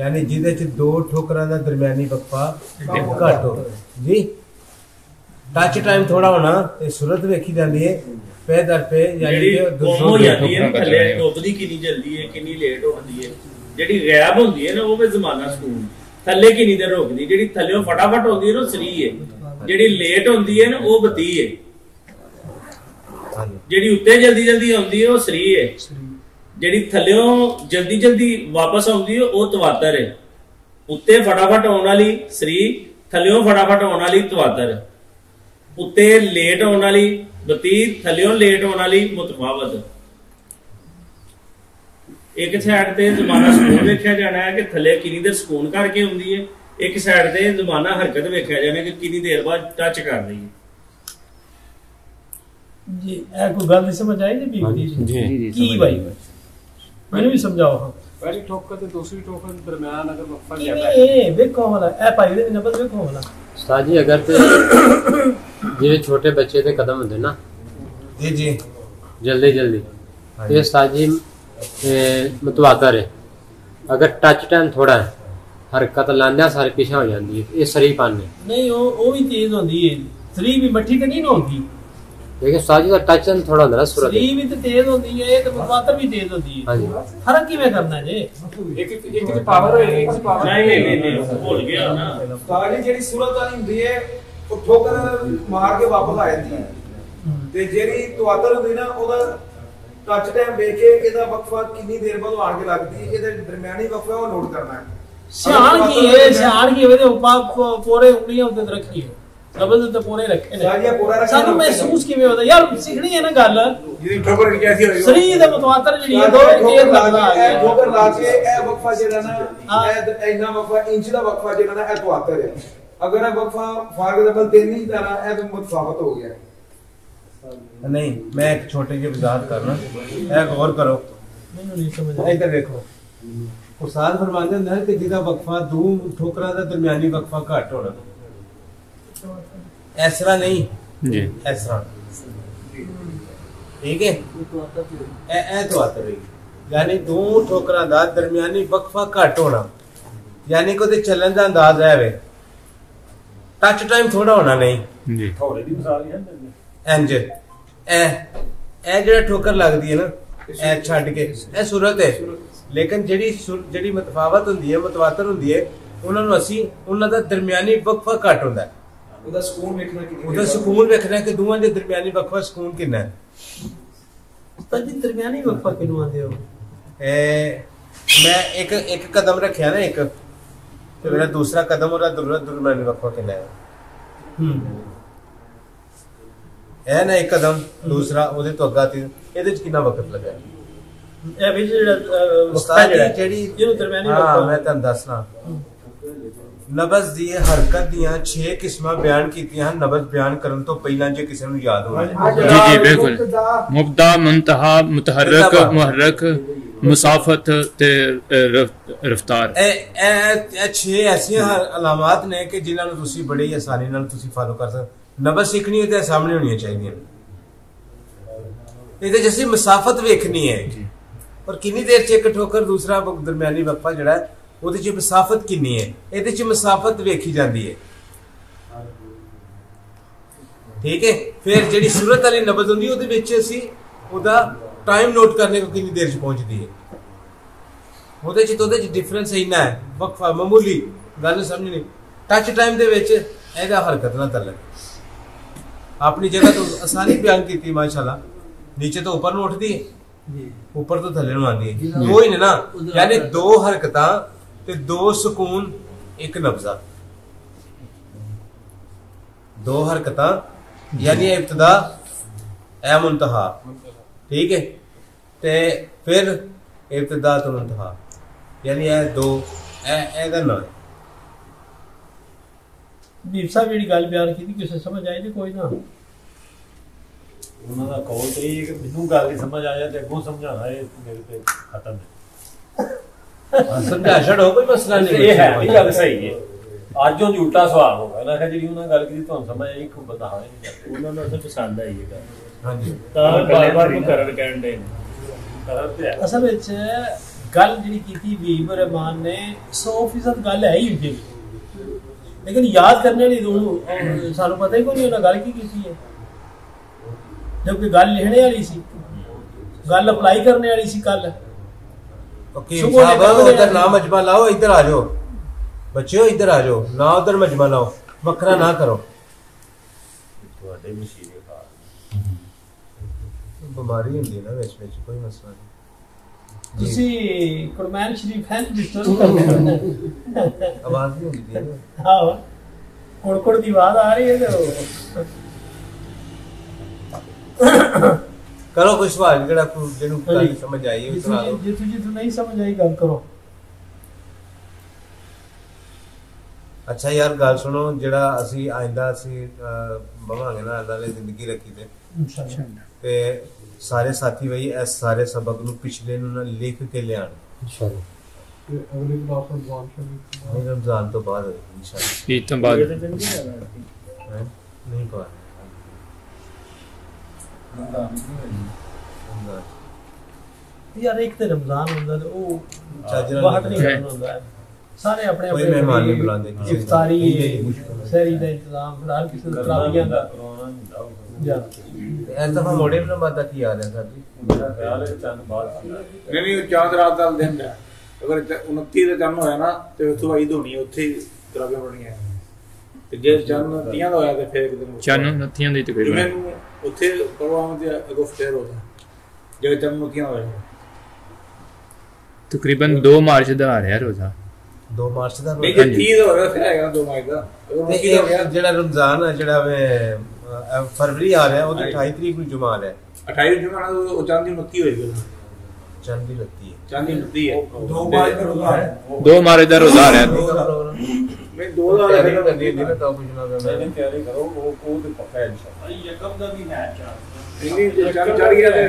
यानी जिदे च दो ठोकरां दा दरमियानी वक्फा घट हो जी टच टाइम थोड़ा होना ते सूरत देखी जाती है पे दर पे यानी कि दोनों जाती है थल्ले टोपदी कितनी जल्दी है कितनी लेट होती है जेडी गायब होती है ना वो पे ज़माना सकून थल्ले कितनी देर रोकदी जेडी थल्ले फटाफट होती है ना सरी है जेडी लेट होती है ना वो बती है जेडी उत्ते जल्दी जल्दी आती है वो सरी है जेडी थल्ले जल्दी जल्दी वापस आती है वो तवातर है उत्ते फटाफट आने वाली सरी थल्ले फटाफट आने वाली तवातर उत्ते लेट आने वाली बती थल्लियों लेट होने वाली मुतफावत एक साइड ते ज़माना सकून वेख्या जाना है कि थल्ले कितनी देर सकून करके आउंदी है एक साइड ते ज़माना हरकत वेख्या जाना है कि कितनी देर बाद टच कर रही है जी ए कोई गल नहीं समझ आई जी जी की भाई मैंने भी समझाओ पहली ठोकर ते दूसरी ठोकर के दरमियान अगर वक्फा ज्यादा है देखो वाला ए भाई दे नंबर देखो वाला उस्ताद जी अगर ते जिवें छोटे बच्चे दे कदम होंदे ना जी जी जल्दी जल्दी ते उस्ताद जी मुतवातर है अगर टच टाइम थोड़ा है हरकत लांदे सारे पीछे हो जाती है ये सरी पाने नहीं वो भी तेज होती है सरी भी मट्ठी कनी ना होती लेकिन उस्ताद जी का टच टाइम थोड़ा होंदा ना सूरत सरी भी तो तेज होती है तो मुतवातर भी तेज होती है हां जी फर्क किवें करना जे एक च पावर है एक च पावर नहीं भूल गया ना सारी जेडी सूरत वाली हुंदी है ਉਹ ਠੋਕਰ ਮਾਰ ਕੇ ਵਾਪਸ ਆ ਜਾਂਦੀ ਹੈ ਤੇ ਜਿਹੜੀ ਤਵਾਤਰ ਹੁੰਦੀ ਨਾ ਉਹਦਾ ਟੱਚ ਟਾਈਮ ਵੇਖ ਕੇ ਇਹਦਾ ਵਕਫਾ ਕਿੰਨੀ ਦੇਰ ਬਾਅਦ ਆਣ ਕੇ ਲੱਗਦੀ ਇਹਦੇ ਦਰਮਿਆਨੀ ਵਕਫਾ ਉਹ ਨੋਟ ਕਰਨਾ ਹੈ ਸਿਆਣ ਕੀ ਉਹਦੇ ਉੱਪਰ ਪੂਰੇ ਉਂਗਲੀਆਂ ਉੱਤੇ ਰੱਖੀ ਹੈ ਸਬਜ਼ ਤੇ ਪੂਰੇ ਰੱਖੇ ਨੇ ਸਾਨੂੰ ਮਹਿਸੂਸ ਕਿਵੇਂ ਹੁੰਦਾ ਯਾਰ ਸਿੱਖਣੀ ਹੈ ਨਾ ਗੱਲ ਜਿਹੜੀ ਠੋਕਰ ਕਿਹਦੀ ਹੋਈ ਸਰੀ ਦਾ ਮੁਤਵਾਤਰ ਜਿਹੜੀ ਹੈ ਦੋ ਤੇਜ਼ ਲੱਗਦਾ ਹੈ ਠੋਕਰ ਲਾ ਕੇ ਇਹ ਵਕਫਾ ਜਿਹੜਾ ਨਾ ਇਹ ਇੰਨਾ ਵਕਫਾ ਇੰਚ ਦਾ ਵਕਫਾ ਜਿਹੜਾ ਨਾ ਇਹ ਤਵਾਤਰ ਹੈ अगर वक्फा फॉर एग्जांपल 3 इंच का है तो मुतफावत हो गया नहीं मैं एक छोटी सी वजाहत करना है गौर करो मैंने नहीं समझ इधर देखो उस्ताद फरमाते हैं कि जिदा वक्फा दो ठोकरा दा दरमियानी वक्फा घट होना इस तरह नहीं जी इस तरह ठीक है ए तो आता है यानी दो ठोकरा दा दरमियानी वक्फा घट होना यानी कि ओदे चलन दा अंदाज है वे टच टाइम थोड़ा होना नहीं जी थोड़े दी मिसाल है इंज ए जेड़ा ठोकर लगदी है ना ए छड के ए सूरत है लेकिन जेड़ी मुतफावत हुंदी है मुतवातर हुंदी है उन्हां नूं असीं उन्हां दा दरमियानी वक्फा घट हुंदा है ਉਹਦਾ ਸਕੂਨ ਵੇਖਣਾ ਕਿੰਨੀ ਉਹਦਾ ਸਕੂਨ ਵੇਖਣਾ ਕਿ ਦੋਵਾਂ ਦੇ ਦਰਮਿਆਨੀ ਵਕਫਾ ਸਕੂਨ ਕਿੰਨਾ ਹੈ। ਤਾਂ ਜੀ ਦਰਮਿਆਨੀ ਵਕਫਾ ਕਿਨੂੰ ਆਂਦੇ ਹੋ? ਮੈਂ ਇੱਕ ਕਦਮ ਰੱਖਿਆ ਨਾ ਇੱਕ, ਤੇ ਮੇਰਾ ਦੂਸਰਾ ਕਦਮ ਉਹਦਾ ਦਰਮਿਆਨੀ ਵਕਫਾ ਕਿੰਨਾ ਹੈ। ਇਹ ਨਾ ਇੱਕ ਕਦਮ ਦੂਸਰਾ ਉਹਦੇ ਤੋਂ ਅੱਗਾ ਤੇ ਇਹਦੇ ਚ ਕਿੰਨਾ ਵਕਤ ਲੱਗਾ? ਇਹ ਵੀ ਜਿਹੜਾ ਜਿਹੜੀ ਜਿਹਨੂੰ ਦਰਮਿਆਨੀ ਵਕਫਾ ਮੈਂ ਤੁਹਾਨੂੰ ਦੱਸਣਾ, ਨਬਜ਼ ਦੀ ਹਰਕਤ ਦੀਆਂ 6 ਕਿਸਮਾਂ ਬਿਆਨ ਕੀਤੀਆਂ ਹਨ ਨਬਜ਼ ਬਿਆਨ ਕਰਨ ਤੋਂ ਪਹਿਲਾਂ, ਜੇ ਕਿਸੇ ਨੂੰ ਯਾਦ ਹੋਵੇ। ਜੀ ਬਿਲਕੁਲ। ਮੁਬਦਾ, ਮੁੰਤਹਾ, ਮੁਤਹਰਕ, ਮੁਹਰਕ, ਮੁਸਾਫਤ ਤੇ ਰਫਤਾਰ। ਇਹ 6 ਐਸੀਆਂ ਅਲਾਮਾਤ ਨੇ ਕਿ ਜਿਨ੍ਹਾਂ ਨੂੰ ਤੁਸੀਂ ਬੜੀ ਆਸਾਨੀ ਨਾਲ ਤੁਸੀਂ ਫਾਲੋ ਕਰ ਸਕਦੇ। ਨਬਜ਼ ਸਿੱਖਣੀ ਹੈ ਤੇ ਸਾਹਮਣੇ ਹੋਣੀਆਂ ਚਾਹੀਦੀਆਂ। ਇਹਦੇ ਚ ਅਸੀਂ ਮੁਸਾਫਤ ਵੇਖਣੀ ਹੈ ਔਰ ਕਿੰਨੀ ਦੇਰ ਚ ਇੱਕ ਠੋਕਰ, ਦੂਸਰਾ ਦਰਮਿਆਨੀ ਵਕਫਾ ਜਿਹੜਾ ਉਹਦੇ ਚ ਮੁਸਾਫਤ ਕਿੰਨੀ ਹੈ, ਇਹਦੇ ਚ ਮੁਸਾਫਤ ਵੇਖੀ ਜਾਂਦੀ ਹੈ। ਠੀਕ ਹੈ। ਫਿਰ ਜਿਹੜੀ ਸੂਰਤ ਵਾਲੀ ਨਬਜ਼ ਹੁੰਦੀ ਉਹਦੇ ਵਿੱਚ ਅਸੀਂ ਉਹਦਾ ਟਾਈਮ ਨੋਟ ਕਰਨੇ ਕੋ ਕਿੰਨੀ ਦੇਰ ਚ ਪਹੁੰਚਦੀ ਹੈ। ਉਹਦੇ ਚ ਡਿਫਰੈਂਸ ਇੰਨਾ ਹੈ, ਵਕਫਾ ਮਾਮੂਲੀ ਗੱਲ ਸਮਝਣੀ। ਟੱਚ ਟਾਈਮ ਦੇ ਵਿੱਚ ਇਹਦਾ ਹਰਕਤ ਨਾਲ ਤਾਲੁਕ, ਆਪਣੀ ਜਗ੍ਹਾ ਤੋਂ ਆਸਾਨੀ ਬਿਆਨ ਕੀਤੀ ਮਾਸ਼ਾਅੱਲਾ। ਨੀਚੇ ਤੋਂ ਉੱਪਰ ਨੂੰ ਉੱਠਦੀ ਹੈ, ਉੱਪਰ ਤੋਂ ਥੱਲੇ ਨੂੰ ਆਉਂਦੀ ਹੈ, ਕੋਈ ਨਹੀਂ ਨਾ। ਯਾਨੀ 2 ਹਰਕਤਾਂ ਤੇ 2 ਸਕੂਨ, ਇੱਕ ਨਬਜ਼ਾ। 2 ਹਰਕਤਾਂ यानी इब्तदा ए मुंतहा, ठीक है, ते फिर इब्तदा तो मुंतहा, यानी ए दो ए ना नीर साहब ਜਿਹੜੀ ਗੱਲ ਬਿਆਨ ਕੀਤੀ ਕਿਸੇ ਸਮਝ ਆਈ ਨਹੀਂ? ਕੋਈ ਨਾ ਉਹਨਾਂ ਦਾ ਕਹੋ ਤੇ ਇਹ ਕਿ ਮੈਨੂੰ ਗੱਲ ਨਹੀਂ ਸਮਝ ਆਇਆ ਤੇ ਅੱਗੋਂ ਸਮਝਾਣਾ ਇਹ ਮੇਰੇ ਤੇ ਖਤਮ ਹੈ। ਸਮਝਾ ਛੱਡੋ, ਕੋਈ ਮਸਲਾ ਨਹੀਂ। ਇਹ ਹੈ ਵੀ ਗੱਲ ਸਹੀ ਹੈ। ਅੱਜ ਉਹ ਉਲਟਾ ਸਵਾਲ ਹੋ ਗਿਆ ਨਾ ਕਿ ਜਿਹੜੀ ਉਹਨਾਂ ਗੱਲ ਕੀਤੀ ਤੁਹਾਨੂੰ ਸਮਝ ਆਈ, ਇੱਕ ਬੰਦਾ ਹਾਂ ਨਹੀਂ ਉਹਨਾਂ ਨੂੰ ਪਸੰਦ ਆਈ ਇਹ ਗੱਲ। ਹਾਂਜੀ, ਤਾਂ ਬਾਰ-ਬਾਰ ਨੂੰ ਕਰਨ ਕਹਿਣ ਦੇ ਅਸਲ ਵਿੱਚ ਗੱਲ ਜਿਹੜੀ ਕੀਤੀ ਵੀਬ ਰਹਿਮਾਨ ਨੇ 100% ਗੱਲ ਹੈ ਹੀ ਹੁੰਦੀ, ਲੇਕਿਨ ਯਾਦ ਕਰਨੇ ਲਈ ਸਾਨੂੰ ਪਤਾ ਹੀ ਕੋਈ ਨਹੀਂ ਉਹਨਾਂ ਗੱਲ ਕੀ ਕੀਤੀ ਹੈ। ਜਦ ਗੱਲ ਲਿਖਣੇ ਵਾਲੀ ਸੀ, ਗੱਲ ਅਪਲਾਈ ਕਰਨੇ ਵਾਲੀ ਸੀ ਕੱਲ। उधर ना मजमा लाओ, इधर आ जाओ बच्चों, इधर आ जाओ ना, उधर मजमा लाओ, वखरा ना करो। बीमारी होंदी है ना विच विच, कोई मसला नहीं। ਤੁਸੀਂ ਕੁਰਬਾਨ ਸ਼ਰੀਫ ਹੈ ਡਿਸਟਰਬ ਕਰਦੇ ਹੋ, आवाज नहीं होंदी है। ਹਾਂ ਕੋੜ ਦੀ ਆਵਾਜ਼ ਆ ਰਹੀ ਹੈ ਤੇ करो कोई सवाल जेड़ा जिन्हों गल समझ आई है सुना दो। जिथों नहीं समझ आई गल करो। अच्छा यार गल सुनो, जेड़ा असी आइंदा असी बवांगे ना अल्लाह ने जिंदगी रखी ते इंशाअल्लाह, ते सारे साथी वही इस सारे सबक नु पिछले नु ना लिख के ले आने इंशाअल्लाह। अगली क्लास में रमजान तो बाद इंशाअल्लाह, ईद तो बाद नहीं पा यार एक तो रमजान ਹੁੰਦਾ ਤੇ ਉਹ ਚਾਜਰਾ ਬਾਹਰ ਨਹੀਂ ਹੁੰਦਾ, ਸਾਰੇ ਆਪਣੇ ਕੋਈ ਮਹਿਮਾਨ ਨਹੀਂ ਬੁਲਾਉਂਦੇ, ਇਫਤਾਰੀ ਸਹਿਰੀ ਦਾ ਇੰਤਜ਼ਾਮ ਫਿਰ ਹਰ ਕਿਸੇ ਨੂੰ ਤਰਾਵੀਆਂ ਦਾ ਜਾਂ ਐਸਾ ਫਾ ਮੋੜੇ ਬਣਾ ਬਾਤ ਕੀ ਆ ਰਿਹਾ ਸਾਡੀ ਮੇਰਾ ਖਿਆਲ ਹੈ ਚੰਦ ਬਾਅਦ ਨਹੀਂ ਉਹ ਚਾਂਦ ਰਾਤ ਦਾ ਦਿਨ ਹੈ। ਅਗਰ 29 ਦਾ ਚੰਨ ਹੋਇਆ ਨਾ ਤੇ ਉਸ ਤੋਂ ਬਾਅਦ ਹੋਣੀ ਉੱਥੇ ਤਰਾਵੀਆਂ ਹੋਣੀਆਂ, ਤੇ ਜੇ ਚੰਨ 30 ਦਾ ਹੋਇਆ ਤੇ ਫਿਰ ਇੱਕ ਦਿਨ ਚੰਨ ਨੱਥੀਆਂ ਦੀ ਤਕਰੀਬਨ ਉੱਥੇ ਪ੍ਰੋਗਰਾਮ ਤੇ ਅਗੋ ਫੇਰ ਹੋਦਾ ਜੇ ਚੰਨ 29 ਹੋਇਆ। ਤਕਰੀਬਨ 2 ਮਾਰਚ ਦਾ ਆ ਰਿਹਾ ਰੋਜ਼ਾ। 2 ਮਾਰਚ ਦਾ ਨਹੀਂ ਜੇ 30 ਦਾ ਹੋਇਆ ਫਿਰ ਆਏਗਾ 2 ਮਾਰਚ ਦਾ। ਤੇ ਜਿਹੜਾ ਰਮਜ਼ਾਨ ਹੈ ਜਿਹੜਾ ਵੇ ਫਰਵਰੀ ਆ ਰਿਹਾ ਉਹਦੀ 28 ਤਰੀਕ ਨੂੰ ਜੁਮਾ ਹੈ। 28 ਜੁਮਾ ਨੂੰ ਉਹ ਚੰਦ ਦੀ 29 ਹੋਏਗੀ, ਚੰਦ ਦੀ 29 ਹੈ, ਚੰਦ ਦੀ 29 ਹੈ। 2 ਮਾਰਚ ਦਾ ਰੋਜ਼ਾ ਹੈ, 2 ਮਾਰਚ ਦਾ ਰੋਜ਼ਾ ਆ ਰਿਹਾ। ਮੈਂ 2 ਦਾ ਤਿਆਰੀ ਕਰਨੀ ਹੈ ਨਾ, ਤਾਂ ਕੁਝ ਨਾ ਨਹੀਂ ਤਿਆਰੀ ਕਰੋ, ਉਹ ਤੇ ਪੱਕਾ ਹੈ ਇੰਸ਼ਾਅੱਲਾ। ਯਕਮ ਦਾ ਵੀ ਹੈ ਨਹੀਂ ਜੇ ਚੰਦ ਚੜ ਗਿਆ ਤੇ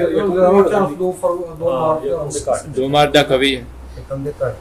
2 ਮਾਰਚ ਦਾ ਕਵੀ ਹੈ। ਕਮ ਦੇ ਘੱਟ